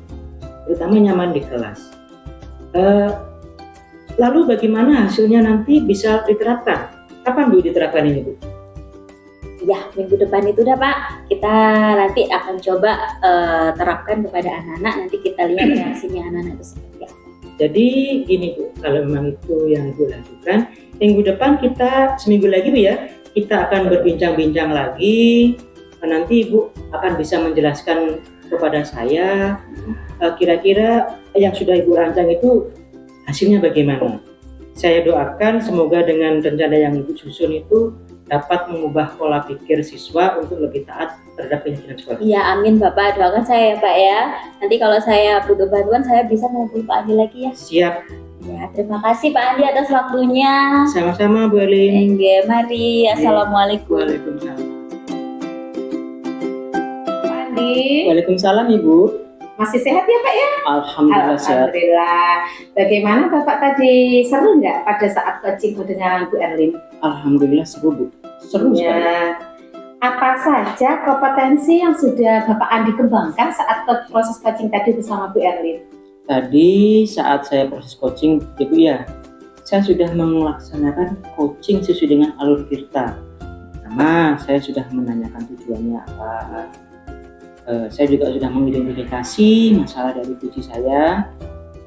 terutama nyaman di kelas. Lalu bagaimana hasilnya nanti bisa diterapkan? Kapan Bu diterapkan ini Bu? Ya, minggu depan itu dah Pak. Kita nanti akan coba terapkan kepada anak-anak. Nanti kita lihat reaksinya anak-anak itu seperti apa. Jadi gini Bu, kalau memang itu yang Ibu lakukan, minggu depan kita seminggu lagi Bu ya, kita akan berbincang-bincang lagi. Nanti Ibu akan bisa menjelaskan kepada saya kira-kira yang sudah Ibu rancang itu hasilnya bagaimana. Saya doakan semoga dengan rencana yang Ibu susun itu dapat mengubah pola pikir siswa untuk lebih taat terhadap keyakinan sekolah. Iya, amin Bapak. Doakan saya ya Pak ya. Nanti kalau saya butuh bantuan, saya bisa menghubungi Pak Andi lagi ya. Siap. Ya, terima kasih Pak Andi atas waktunya. Sama-sama Bu Elin. Enggak, mari. Assalamualaikum. Waalaikumsalam. Pak Andi, Waalaikumsalam Ibu. masih sehat ya Pak ya? Alhamdulillah sehat. Alhamdulillah. Bagaimana Bapak tadi, seru nggak pada saat coaching dengan Bu Erlin? Alhamdulillah seru Bu. Seru sekali. Ya. Apa saja kompetensi yang sudah Bapak Andi kembangkan saat proses coaching tadi bersama Bu Erlin? Tadi saat saya proses coaching Ibu ya, saya sudah melaksanakan coaching sesuai dengan alur Tirta. Pertama, saya sudah menanyakan tujuannya apa. Saya juga sudah mengidentifikasi masalah dari puji saya,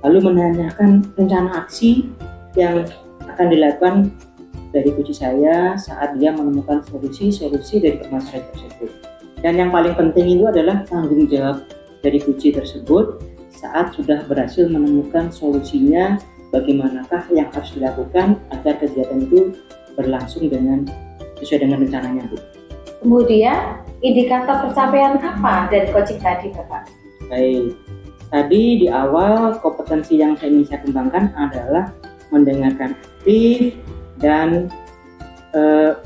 lalu menanyakan rencana aksi yang akan dilakukan dari puji saya saat dia menemukan solusi-solusi dari permasalahan tersebut. Dan yang paling penting itu adalah tanggung jawab dari puji tersebut saat sudah berhasil menemukan solusinya, bagaimanakah yang harus dilakukan agar kegiatan itu berlangsung sesuai dengan rencananya, Bu. Kemudian indikator pencapaian apa dari coaching tadi, Bapak? Baik, tadi di awal kompetensi yang ingin saya kembangkan adalah mendengarkan aktif dan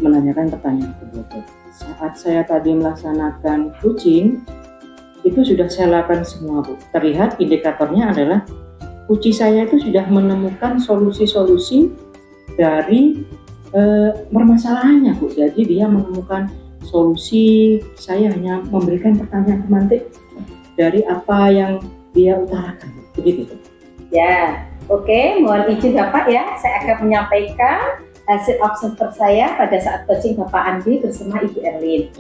menanyakan pertanyaan berbobot. Saat saya tadi melaksanakan coaching, itu sudah saya lakukan semua, Bu. Terlihat indikatornya adalah coach saya itu sudah menemukan solusi-solusi dari permasalahannya, Bu. Jadi dia menemukan solusi, saya hanya memberikan pertanyaan pemantik dari apa yang dia utarakan, begitu. Ya, oke, mohon izin Bapak ya, saya akan menyampaikan hasil observer saya pada saat coaching Bapak Andi bersama Ibu Erlin.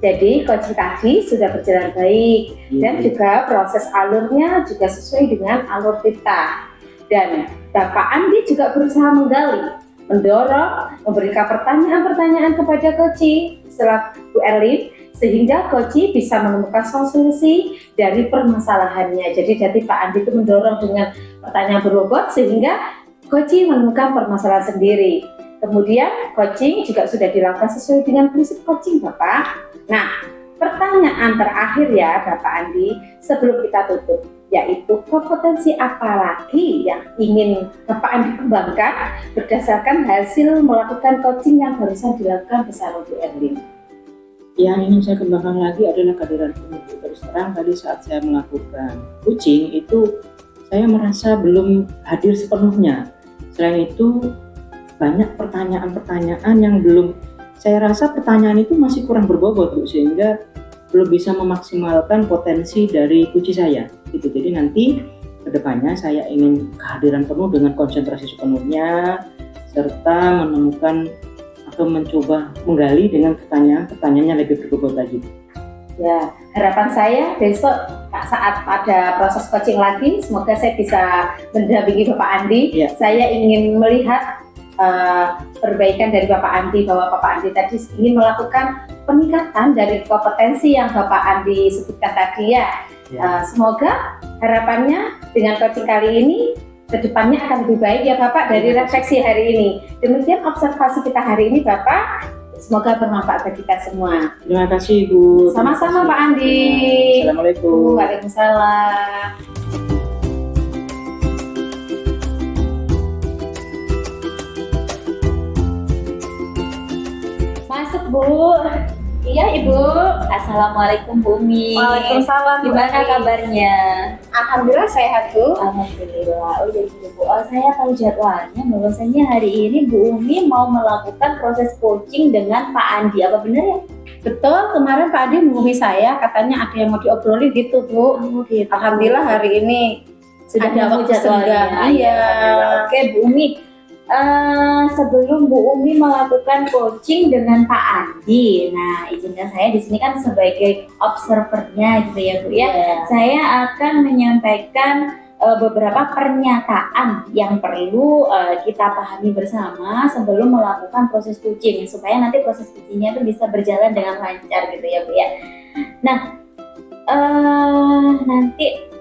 Jadi coaching tadi sudah berjalan baik dan juga proses alurnya juga sesuai dengan alur kita. Dan Bapak Andi juga berusaha menggali, mendorong, memberikan pertanyaan-pertanyaan kepada coaching setelah Bu Erlin, sehingga coaching bisa menemukan solusi dari permasalahannya. Jadi Pak Andi itu mendorong dengan pertanyaan berbobot sehingga coaching menemukan permasalahan sendiri. Kemudian coaching juga sudah dilakukan sesuai dengan prinsip coaching, Bapak. Nah, pertanyaan terakhir ya Bapak Andi sebelum kita tutup, yaitu kompetensi apa lagi yang ingin Bapak Andi kembangkan berdasarkan hasil melakukan coaching yang barusan dilakukan bersama Bu Erlin. Yang ingin saya kembangkan lagi adalah kehadiran penuh. Terus terang tadi saat saya melakukan coaching itu saya merasa belum hadir sepenuhnya. Selain itu banyak pertanyaan-pertanyaan yang belum, saya rasa pertanyaan itu masih kurang berbobot, Bu, sehingga belum bisa memaksimalkan potensi dari coach saya. Gitu. Jadi nanti kedepannya saya ingin kehadiran penuh dengan konsentrasi sepenuhnya serta menemukan atau mencoba menggali dengan pertanyaan-pertanyaan yang lebih berbobot lagi. Ya, harapan saya besok saat pada proses coaching lagi, semoga saya bisa mendampingi Bapak Andi. Ya. Saya ingin melihat perbaikan dari Bapak Andi, bahwa Bapak Andi tadi ingin melakukan peningkatan dari kompetensi yang Bapak Andi sebutkan tadi ya. Semoga harapannya dengan coaching kali ini kedepannya akan lebih baik ya Bapak dari refleksi hari ini. Demikian observasi kita hari ini Bapak. Semoga bermanfaat bagi kita semua. Terima kasih, Bu. Sama-sama Pak Andi. Assalamualaikum. Waalaikumsalam. Masuk, Bu. Iya Ibu. Assalamualaikum Bu Umi. Waalaikumsalam. Bu Gimana Andi. kabarnya? Alhamdulillah sehat Bu. Alhamdulillah. Oh jadi Bu, saya tahu jadwalnya bahwasanya hari ini Bu Umi mau melakukan proses coaching dengan Pak Andi. Apa benar ya? Betul, kemarin Pak Andi menghubungi saya, katanya ada yang mau diobrolin gitu Bu. Gitu. Alhamdulillah hari ini Sudah ada nemu waktu jadwalnya. senggang. Iya. Oke Bu Umi. Sebelum Bu Umi melakukan coaching dengan Pak Andi, nah izinkan saya di sini kan sebagai observernya gitu ya Bu ya. Saya akan menyampaikan beberapa pernyataan yang perlu kita pahami bersama sebelum melakukan proses coaching supaya nanti proses coachingnya itu bisa berjalan dengan lancar gitu ya Bu ya. Nah nanti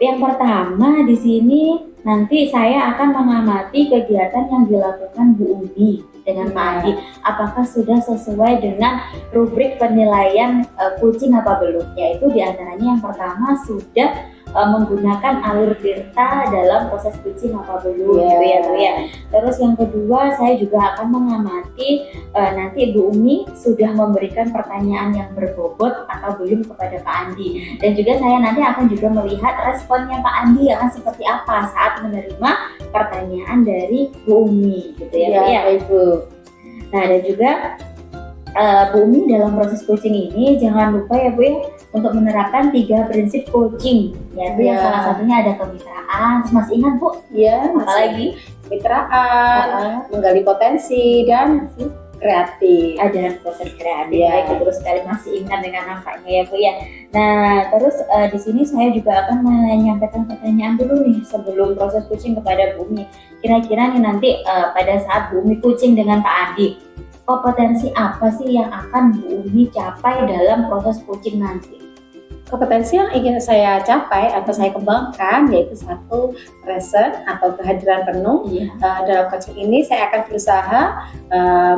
yang pertama di sini nanti saya akan mengamati kegiatan yang dilakukan Bu Umi dengan Pak Andi. Apakah sudah sesuai dengan rubrik penilaian coaching apa belum? Yaitu diantaranya yang pertama sudah menggunakan alur Tirta dalam proses coaching apa belum gitu ya Bu ya. Terus yang kedua saya juga akan mengamati nanti Bu Umi sudah memberikan pertanyaan yang berbobot atau belum kepada Pak Andi. Dan juga saya nanti akan juga melihat responnya Pak Andi akan seperti apa saat menerima pertanyaan dari Bu Umi gitu ya Bu ya. Ibu. Nah dan juga Bu Umi dalam proses coaching ini jangan lupa ya Bu ya untuk menerapkan 3 prinsip coaching, yaitu yang salah satunya ada kemitraan. Terus masih ingat Bu? Iya, Apalagi? kemitraan, menggali potensi dan kreatif. Ada proses kreatif. Iya. Baik, terus sekali masih ingat dengan nampaknya ya Bu ya. Nah terus di sini saya juga akan menyampaikan pertanyaan dulu nih sebelum proses coaching kepada Bu Umi. Kira-kira nih nanti pada saat Bu Umi coaching dengan Pak Andi, kompetensi apa sih yang akan Bu Umi capai dalam proses coaching nanti? Kompetensi yang ingin saya capai atau saya kembangkan yaitu satu, present atau kehadiran penuh. Dalam coaching ini saya akan berusaha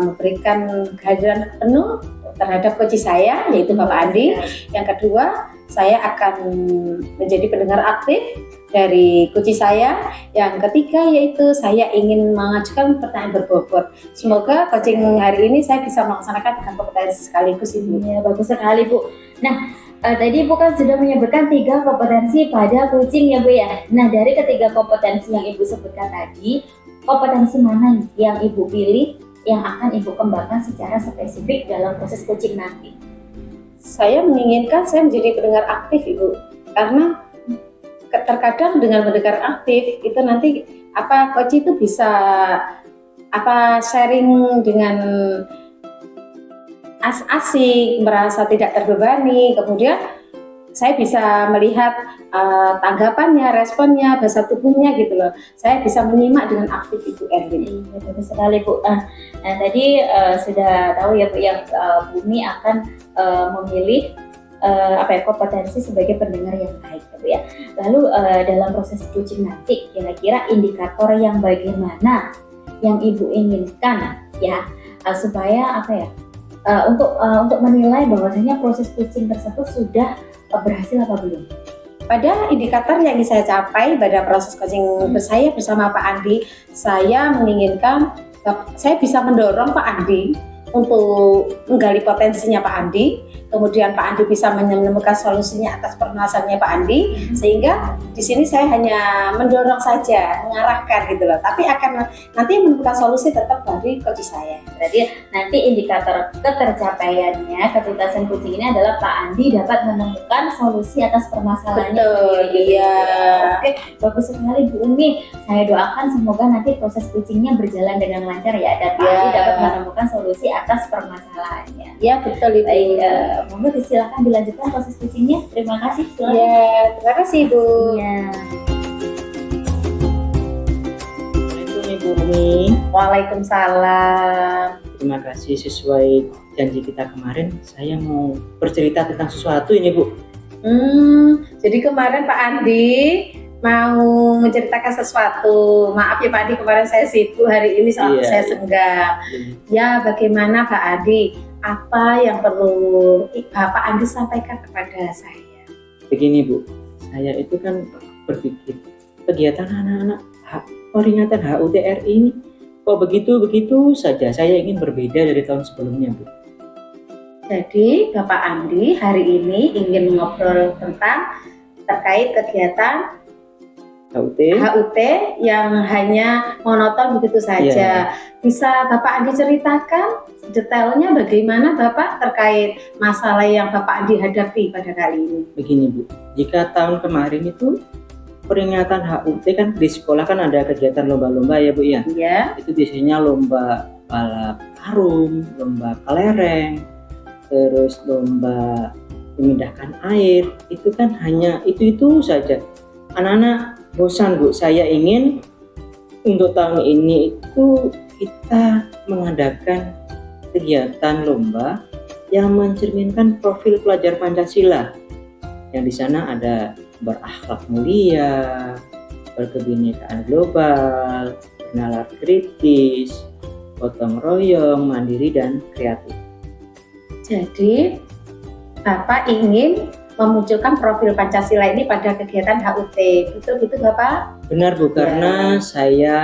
memberikan kehadiran penuh terhadap coach saya yaitu Bapak Andi. Yang kedua, saya akan menjadi pendengar aktif dari coach saya. Yang ketiga yaitu saya ingin mengajukan pertanyaan berbobot. Semoga coaching hari ini saya bisa melaksanakan dengan kompetensi sekaligus Ibu. Ya, bagus sekali Bu. Nah, tadi Ibu kan sudah menyebutkan 3 kompetensi pada coaching ya Bu ya. Nah, dari ketiga kompetensi yang Ibu sebutkan tadi, kompetensi mana yang Ibu pilih yang akan Ibu kembangkan secara spesifik dalam proses coaching nanti? Saya menginginkan saya menjadi pendengar aktif Ibu, karena terkadang dengan mendengar aktif itu nanti coach itu bisa sharing dengan asik, merasa tidak terbebani. Kemudian saya bisa melihat tanggapannya, responnya, bahasa tubuhnya gitu loh. Saya bisa menyimak dengan aktif Ibu Erwin. Betul sekali Bu. Nah, tadi sudah tahu ya Bu yang Bumi akan memilih kompetensi sebagai pendengar yang baik ya Bu ya. Lalu dalam proses coaching nanti kira-kira indikator yang bagaimana yang Ibu inginkan ya supaya untuk menilai bahwasanya proses coaching tersebut sudah berhasil apa belum? Pada indikator yang ingin saya capai pada proses coaching saya bersama Pak Andi, saya menginginkan saya bisa mendorong Pak Andi untuk menggali potensinya Pak Andi, kemudian Pak Andi bisa menemukan solusinya atas permasalahannya Pak Andi, sehingga di sini saya hanya mendorong saja, mengarahkan gitu loh. Tapi akan nanti menemukan solusi tetap dari coach saya. Berarti nanti indikator ketercapaiannya ketuntasan coaching ini adalah Pak Andi dapat menemukan solusi atas permasalahannya sendiri. Iya. Oke, bagus sekali Bu Umi. Saya doakan semoga nanti proses coachingnya berjalan dengan lancar ya, dan Pak Andi dapat menemukan solusi atas permasalahannya. Ya betul Ibu. Baik, monggo silakan dilanjutkan proses coachingnya. Terima kasih. Silakan. Ya, terima kasih Ibu. Ya. Assalamualaikum Ibu Umi. Waalaikumsalam. Terima kasih, sesuai janji kita kemarin saya mau bercerita tentang sesuatu ini Bu. Jadi kemarin Pak Andi mau menceritakan sesuatu. Maaf ya Pak Andi, kemarin saya sibuk, hari ini saya senggang. Ya, bagaimana Pak Andi? Apa yang perlu Pak Andi sampaikan kepada saya? Begini Bu, saya itu kan berpikir kegiatan anak-anak peringatan HUT RI ini kok begitu saja. Saya ingin berbeda dari tahun sebelumnya Bu. Jadi Bapak Andi hari ini ingin ngobrol tentang terkait kegiatan HUT yang hanya monoton begitu saja. Bisa Bapak Andi ceritakan detailnya bagaimana Bapak terkait masalah yang Bapak Andi hadapi pada kali ini? Begini Bu, jika tahun kemarin itu peringatan HUT kan di sekolah kan ada kegiatan lomba-lomba ya Bu ya. Iya. Itu biasanya lomba balap karung, lomba kelereng, terus lomba memindahkan air. Itu kan hanya itu saja. Anak-anak bosan Bu, saya ingin untuk tahun ini itu kita mengadakan kegiatan lomba yang mencerminkan profil pelajar Pancasila. Yang di sana ada berakhlak mulia, berkebinekaan global, bernalar kritis, gotong royong, mandiri dan kreatif. Jadi Bapak ingin memunculkan profil Pancasila ini pada kegiatan HUT, betul gitu Bapak? Benar Bu, karena saya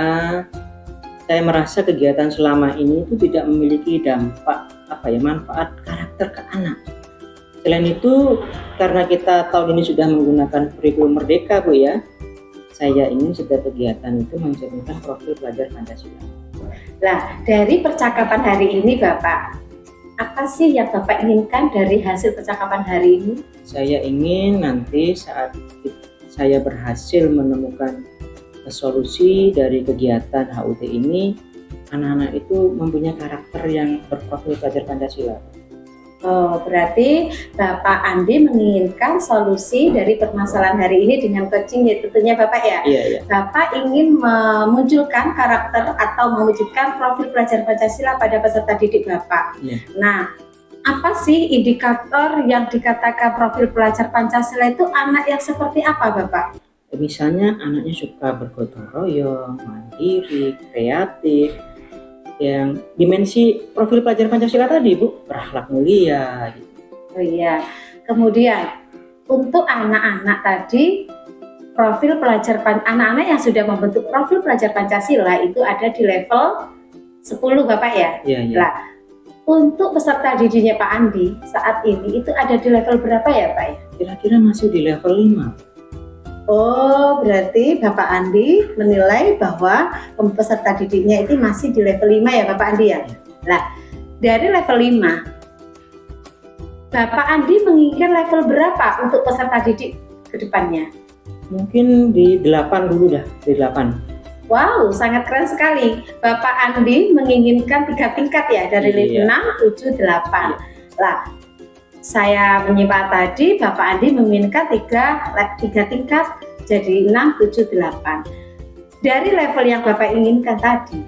merasa kegiatan selama ini itu tidak memiliki manfaat karakter ke anak. Selain itu, karena kita tahun ini sudah menggunakan kurikulum Merdeka Bu ya, saya ingin setiap kegiatan itu mencerminkan profil pelajar Pancasila. Nah, dari percakapan hari ini Bapak, apa sih yang Bapak inginkan dari hasil percakapan hari ini? Saya ingin nanti saat saya berhasil menemukan solusi dari kegiatan HUT ini, anak-anak itu mempunyai karakter yang berprofil pelajar Pancasila. Oh, berarti Bapak Andi menginginkan solusi dari permasalahan hari ini dengan coaching ya tentunya Bapak ya? Iya. Bapak ingin memunculkan karakter atau mewujudkan profil pelajar Pancasila pada peserta didik Bapak. Iya. Nah, apa sih indikator yang dikatakan profil pelajar Pancasila itu anak yang seperti apa, Bapak? Misalnya anaknya suka bergotong royong, mandiri, kreatif, yang dimensi profil pelajar Pancasila tadi Bu, berakhlak mulia gitu. Oh iya. Kemudian untuk anak-anak tadi profil pelajar anak-anak yang sudah membentuk profil pelajar Pancasila itu ada di level 10 Bapak ya. Iya, iya. Nah, untuk peserta didiknya Pak Andi saat ini itu ada di level berapa ya Pak ya? Kira-kira masih di level 5. Oh, berarti Bapak Andi menilai bahwa peserta didiknya itu masih di level 5 ya Bapak Andi ya? Nah, dari level 5 Bapak Andi menginginkan level berapa untuk peserta didik ke depannya? Mungkin di 8 dulu dah, di 8. Wow, sangat keren sekali. Bapak Andi menginginkan 3 tingkat ya, dari Iya. 6, 7, 8. Lah, saya menyimak tadi Bapak Andi menginginkan 3 tingkat jadi 6, 7, 8. Dari level yang Bapak inginkan tadi,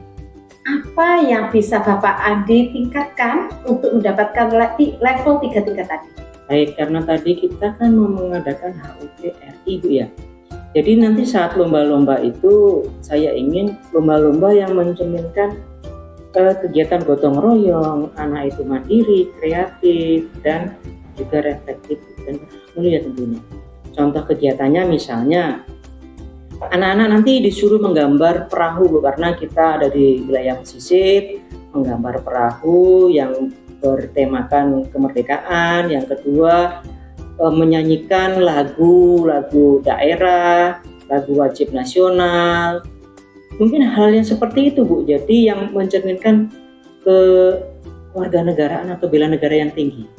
apa yang bisa Bapak Andi tingkatkan untuk mendapatkan level 3 tingkat tadi? Baik, karena tadi kita kan mau mengadakan HUT RI Bu ya. Jadi nanti saat lomba-lomba itu saya ingin lomba-lomba yang mencerminkan kegiatan gotong royong, anak itu mandiri, kreatif, dan juga reflektif dan mulia tentunya. Contoh kegiatannya misalnya anak-anak nanti disuruh menggambar perahu Bu, karena kita ada di wilayah pesisir, menggambar perahu yang bertemakan kemerdekaan. Yang kedua menyanyikan lagu-lagu daerah, lagu wajib nasional. Mungkin hal yang seperti itu Bu, jadi yang mencerminkan kewarganegaraan atau bela negara yang tinggi.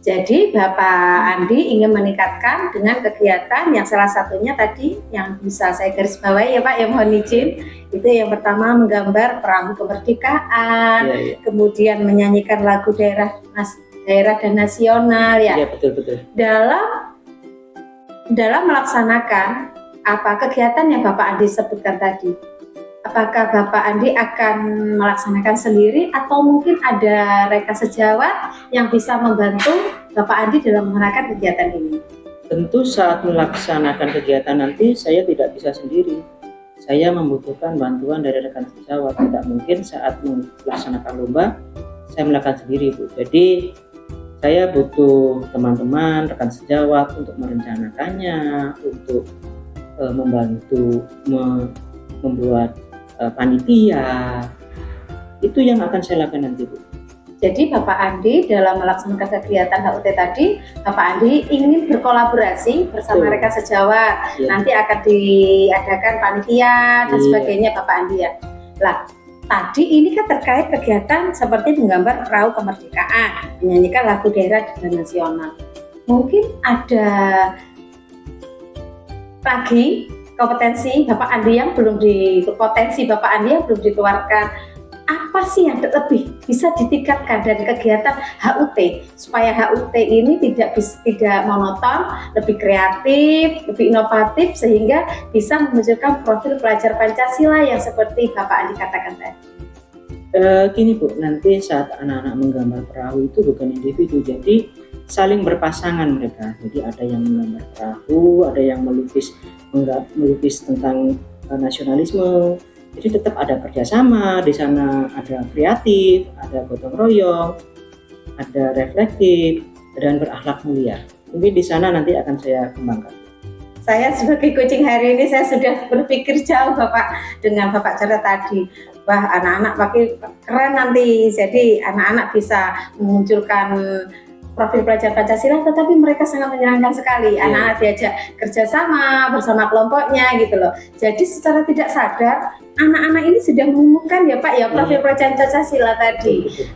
Jadi Bapak Andi ingin meningkatkan dengan kegiatan yang salah satunya tadi yang bisa saya garis bawahi ya Pak, ya mohon izin. Itu yang pertama menggambar perahu kemerdekaan, kemudian menyanyikan lagu daerah dan nasional ya. Iya, betul. Dalam melaksanakan apa kegiatan yang Bapak Andi sebutkan tadi, apakah Bapak Andi akan melaksanakan sendiri atau mungkin ada rekan sejawat yang bisa membantu Bapak Andi dalam melaksanakan kegiatan ini? Tentu saat melaksanakan kegiatan nanti saya tidak bisa sendiri. Saya membutuhkan bantuan dari rekan sejawat. Tidak mungkin saat melaksanakan lomba saya melakukan sendiri Bu. Jadi saya butuh teman-teman, rekan sejawat untuk merencanakannya, untuk membantu membuat panitia. Itu yang akan saya lakukan nanti Bu. Jadi Bapak Andi dalam melaksanakan kegiatan HUT tadi, Bapak Andi ingin berkolaborasi bersama rekan sejawat. Nanti akan diadakan panitia dan sebagainya Bapak Andi ya. Lah, tadi ini kan terkait kegiatan seperti menggambar perahu kemerdekaan, menyanyikan lagu daerah dan nasional. Mungkin ada lagi kompetensi Bapak Andi yang belum dikeluarkan. Apa sih yang lebih bisa ditingkatkan dari kegiatan HUT supaya HUT ini tidak monoton, lebih kreatif, lebih inovatif sehingga bisa memunculkan profil pelajar Pancasila yang seperti Bapak Andi katakan tadi? Gini Bu, nanti saat anak-anak menggambar perahu itu bukan individu, jadi saling berpasangan mereka. Jadi ada yang menggambar perahu, ada yang melukis tentang nasionalisme. Jadi tetap ada kerjasama, di sana ada kreatif, ada gotong royong, ada reflektif, dan berakhlak mulia. Mungkin di sana nanti akan saya kembangkan. Saya sebagai coaching hari ini saya sudah berpikir jauh Bapak dengan Bapak cerita tadi. Wah, anak-anak pakai keren nanti. Jadi anak-anak bisa memunculkan profil pelajar Pancasila, tetapi mereka sangat menyenangkan sekali. Anak-anak diajak kerjasama bersama kelompoknya gitu loh. Jadi secara tidak sadar anak-anak ini sudah menemukan ya Pak ya profil pelajar Pancasila tadi.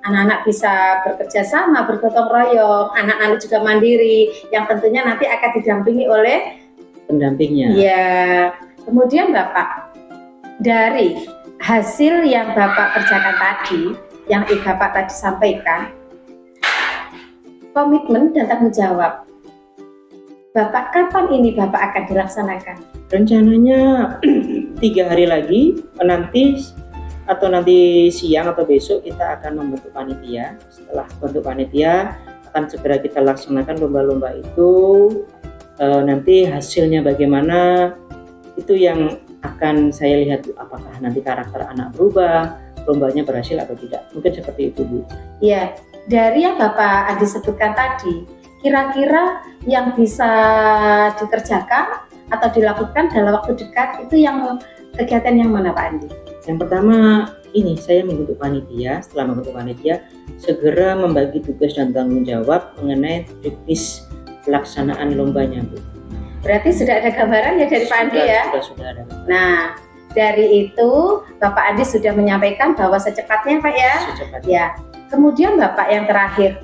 Anak-anak bisa bekerja sama, bergotong royong, anak-anak juga mandiri, yang tentunya nanti akan didampingi oleh pendampingnya. Ya, kemudian Bapak, dari hasil yang Bapak kerjakan tadi, yang Bapak tadi sampaikan, komitmen dan tanggung jawab Bapak, kapan ini Bapak akan dilaksanakan? Rencananya 3 hari lagi nanti atau nanti siang atau besok kita akan membentuk panitia. Setelah bentuk panitia akan segera kita laksanakan lomba-lomba itu. Nanti hasilnya bagaimana itu yang akan saya lihat, Bu. Apakah nanti karakter anak berubah, lombanya berhasil atau tidak. Mungkin seperti itu, Bu. Ya, dari yang Bapak Andi sebutkan tadi, kira-kira yang bisa dikerjakan atau dilakukan dalam waktu dekat itu yang kegiatan yang mana, Pak Andi? Yang pertama ini saya membentuk panitia. Setelah membentuk panitia, segera membagi tugas dan tanggung jawab mengenai teknis pelaksanaan lombanya, Bu. Berarti sudah ada gambaran ya dari Pak Andi ya? Sudah ada. Nah, dari itu Bapak Andi sudah menyampaikan bahwa secepatnya Pak ya? Secepatnya. Ya. Kemudian Bapak yang terakhir,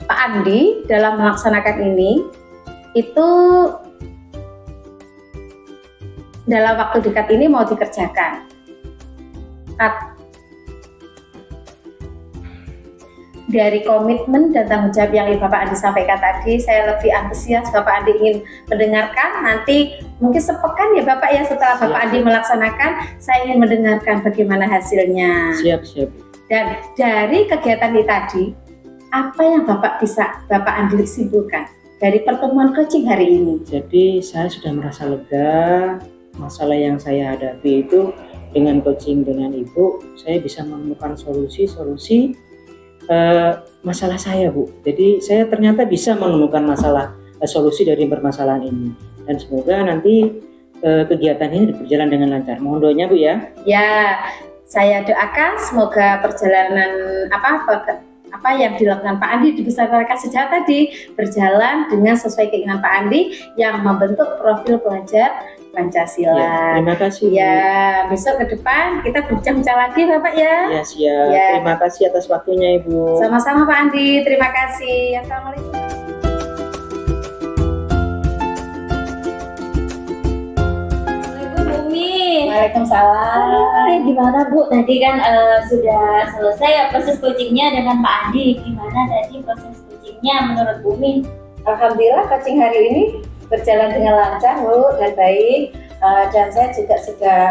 Pak Andi dalam melaksanakan ini itu dalam waktu dekat ini mau dikerjakan. Dari komitmen dan tanggung jawab yang Bapak Andi sampaikan tadi, saya lebih antusias. Bapak Andi ingin mendengarkan, nanti mungkin sepekan ya Bapak ya setelah Bapak Andi melaksanakan, saya ingin mendengarkan bagaimana hasilnya. Siap. Dan dari kegiatan ini tadi, apa yang Bapak Andi simpulkan dari pertemuan coaching hari ini? Jadi saya sudah merasa lega. Masalah yang saya hadapi itu dengan coaching dengan Ibu, saya bisa menemukan solusi masalah saya, Bu. Jadi saya ternyata bisa menemukan solusi dari permasalahan ini, dan semoga nanti kegiatan ini berjalan dengan lancar. Mohon doanya, Bu ya. Ya, saya doakan semoga perjalanan apa yang dilakukan Pak Andi di Besar Mereka Sejauh tadi berjalan dengan sesuai keinginan Pak Andi yang membentuk profil pelajar Pancasila. Ya, terima kasih. Ya, besok ke depan kita berbincang lagi Bapak ya. Ya, siap. Ya. Terima kasih atas waktunya, Ibu. Sama-sama Pak Andi, terima kasih. Assalamualaikum. Waalaikumsalam. Gimana Bu? Tadi kan sudah selesai ya proses coachingnya dengan Pak Andi. Gimana tadi proses coachingnya menurut Bumi? Alhamdulillah coaching hari ini berjalan dengan lancar Bu dan baik. Dan saya juga sudah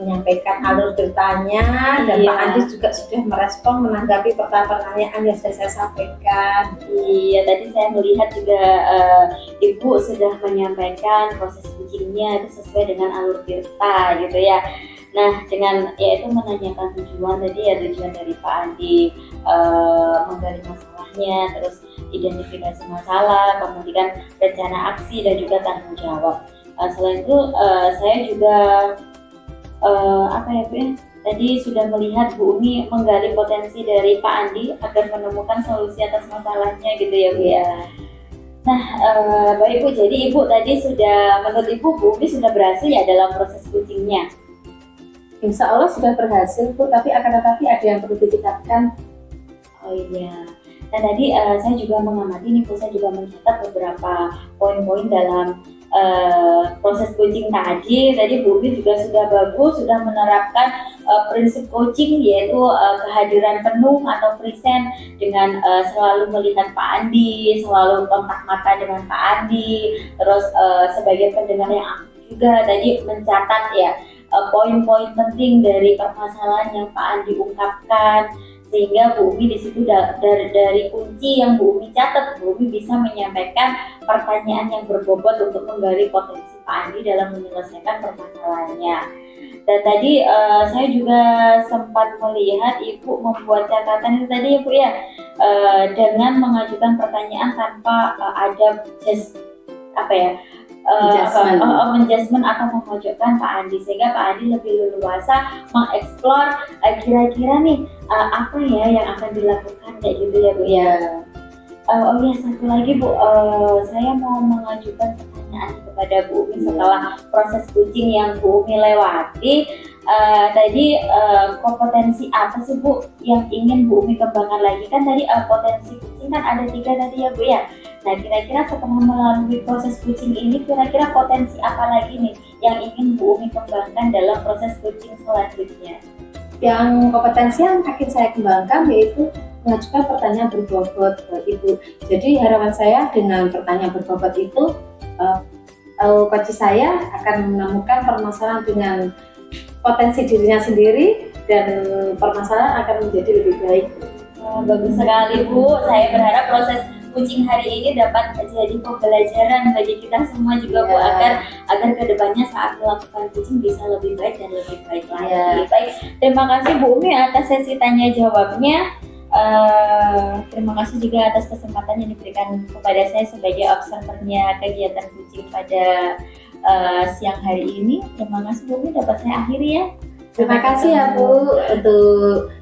menyampaikan alur ceritanya dan Pak Andi juga sudah merespon menanggapi pertanyaan yang sudah saya sampaikan. Iya, tadi saya melihat juga Ibu sudah menyampaikan proses coachingnya itu sesuai dengan alur cerita gitu ya. Nah, dengan yaitu menanyakan tujuan tadi ya, tujuan dari Pak Andi menggali masalahnya, terus identifikasi masalah, kemudian rencana aksi dan juga tanggung jawab. Selain itu saya juga tadi sudah melihat Bu Umi menggali potensi dari Pak Andi agar menemukan solusi atas masalahnya gitu ya Bu ya. Nah, baik Bu, jadi Ibu tadi sudah, menurut Ibu, Bu Umi sudah berhasil ya dalam proses coachingnya? Insya Allah sudah berhasil Bu, tapi akan tetapi ada yang perlu ditingkatkan. Oh iya. Nah tadi saya juga mengamati nih Bu, saya juga mencatat beberapa poin-poin dalam proses coaching tadi. Tadi Bu Umi juga sudah bagus, sudah menerapkan prinsip coaching, yaitu kehadiran penuh atau present dengan selalu melihat Pak Andi, selalu kontak mata dengan Pak Andi, terus sebagai pendengar yang aktif juga tadi mencatat ya poin-poin penting dari permasalahan yang Pak Andi ungkapkan, sehingga Bu Umi di situ dari kunci yang Bu Umi catat, Bu Umi bisa menyampaikan pertanyaan yang berbobot untuk menggali potensi Pak Andi dalam menyelesaikan permasalahannya. Dan tadi saya juga sempat melihat Ibu membuat catatan itu tadi ya Bu ya, dengan mengajukan pertanyaan tanpa ada menjudgment atau memojokkan Pak Andi, sehingga Pak Andi lebih leluasa mengeksplor kira-kira nih apa ya yang akan dilakukan kayak gitu ya Bu ya. Oh iya, satu lagi Bu, saya mau mengajukan pertanyaan kepada Bu Umi setelah proses coaching yang Bu Umi lewati. Tadi kompetensi apa sih Bu yang ingin Bu Umi kembangkan lagi? Kan tadi potensi coaching kan ada 3 tadi ya Bu ya. Nah, kira-kira setelah melalui proses coaching ini, kira-kira potensi apa lagi nih yang ingin Bu Umi kembangkan dalam proses coaching selanjutnya? Yang kompetensi yang akan saya kembangkan yaitu mengajukan pertanyaan berbobot Ibu. Jadi harapan saya dengan pertanyaan berbobot itu, coach saya akan menemukan permasalahan dengan potensi dirinya sendiri dan permasalahan akan menjadi lebih baik. Bagus sekali Bu, saya berharap proses kucing hari ini dapat jadi pembelajaran bagi kita semua juga Bu, agar kedepannya saat melakukan kucing bisa lebih baik dan lebih baik lagi. Baik, terima kasih Bu Umi atas sesi tanya jawabnya. Terima kasih juga atas kesempatan yang diberikan kepada saya sebagai observernya kegiatan kucing pada siang hari ini. Terima kasih Bu Umi, dapat saya akhiri ya. Terima kasih ya Bu untuk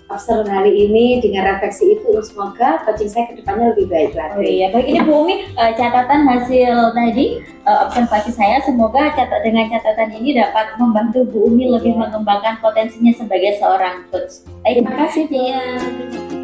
observer hari ini dengan refleksi itu. Semoga coaching saya kedepannya lebih baik lagi. Oh iya, baik, ini Bu Umi catatan hasil tadi observasi saya. Semoga dengan catatan ini dapat membantu Bu Umi lebih mengembangkan potensinya sebagai seorang coach. Baik, Terima kasih Bu.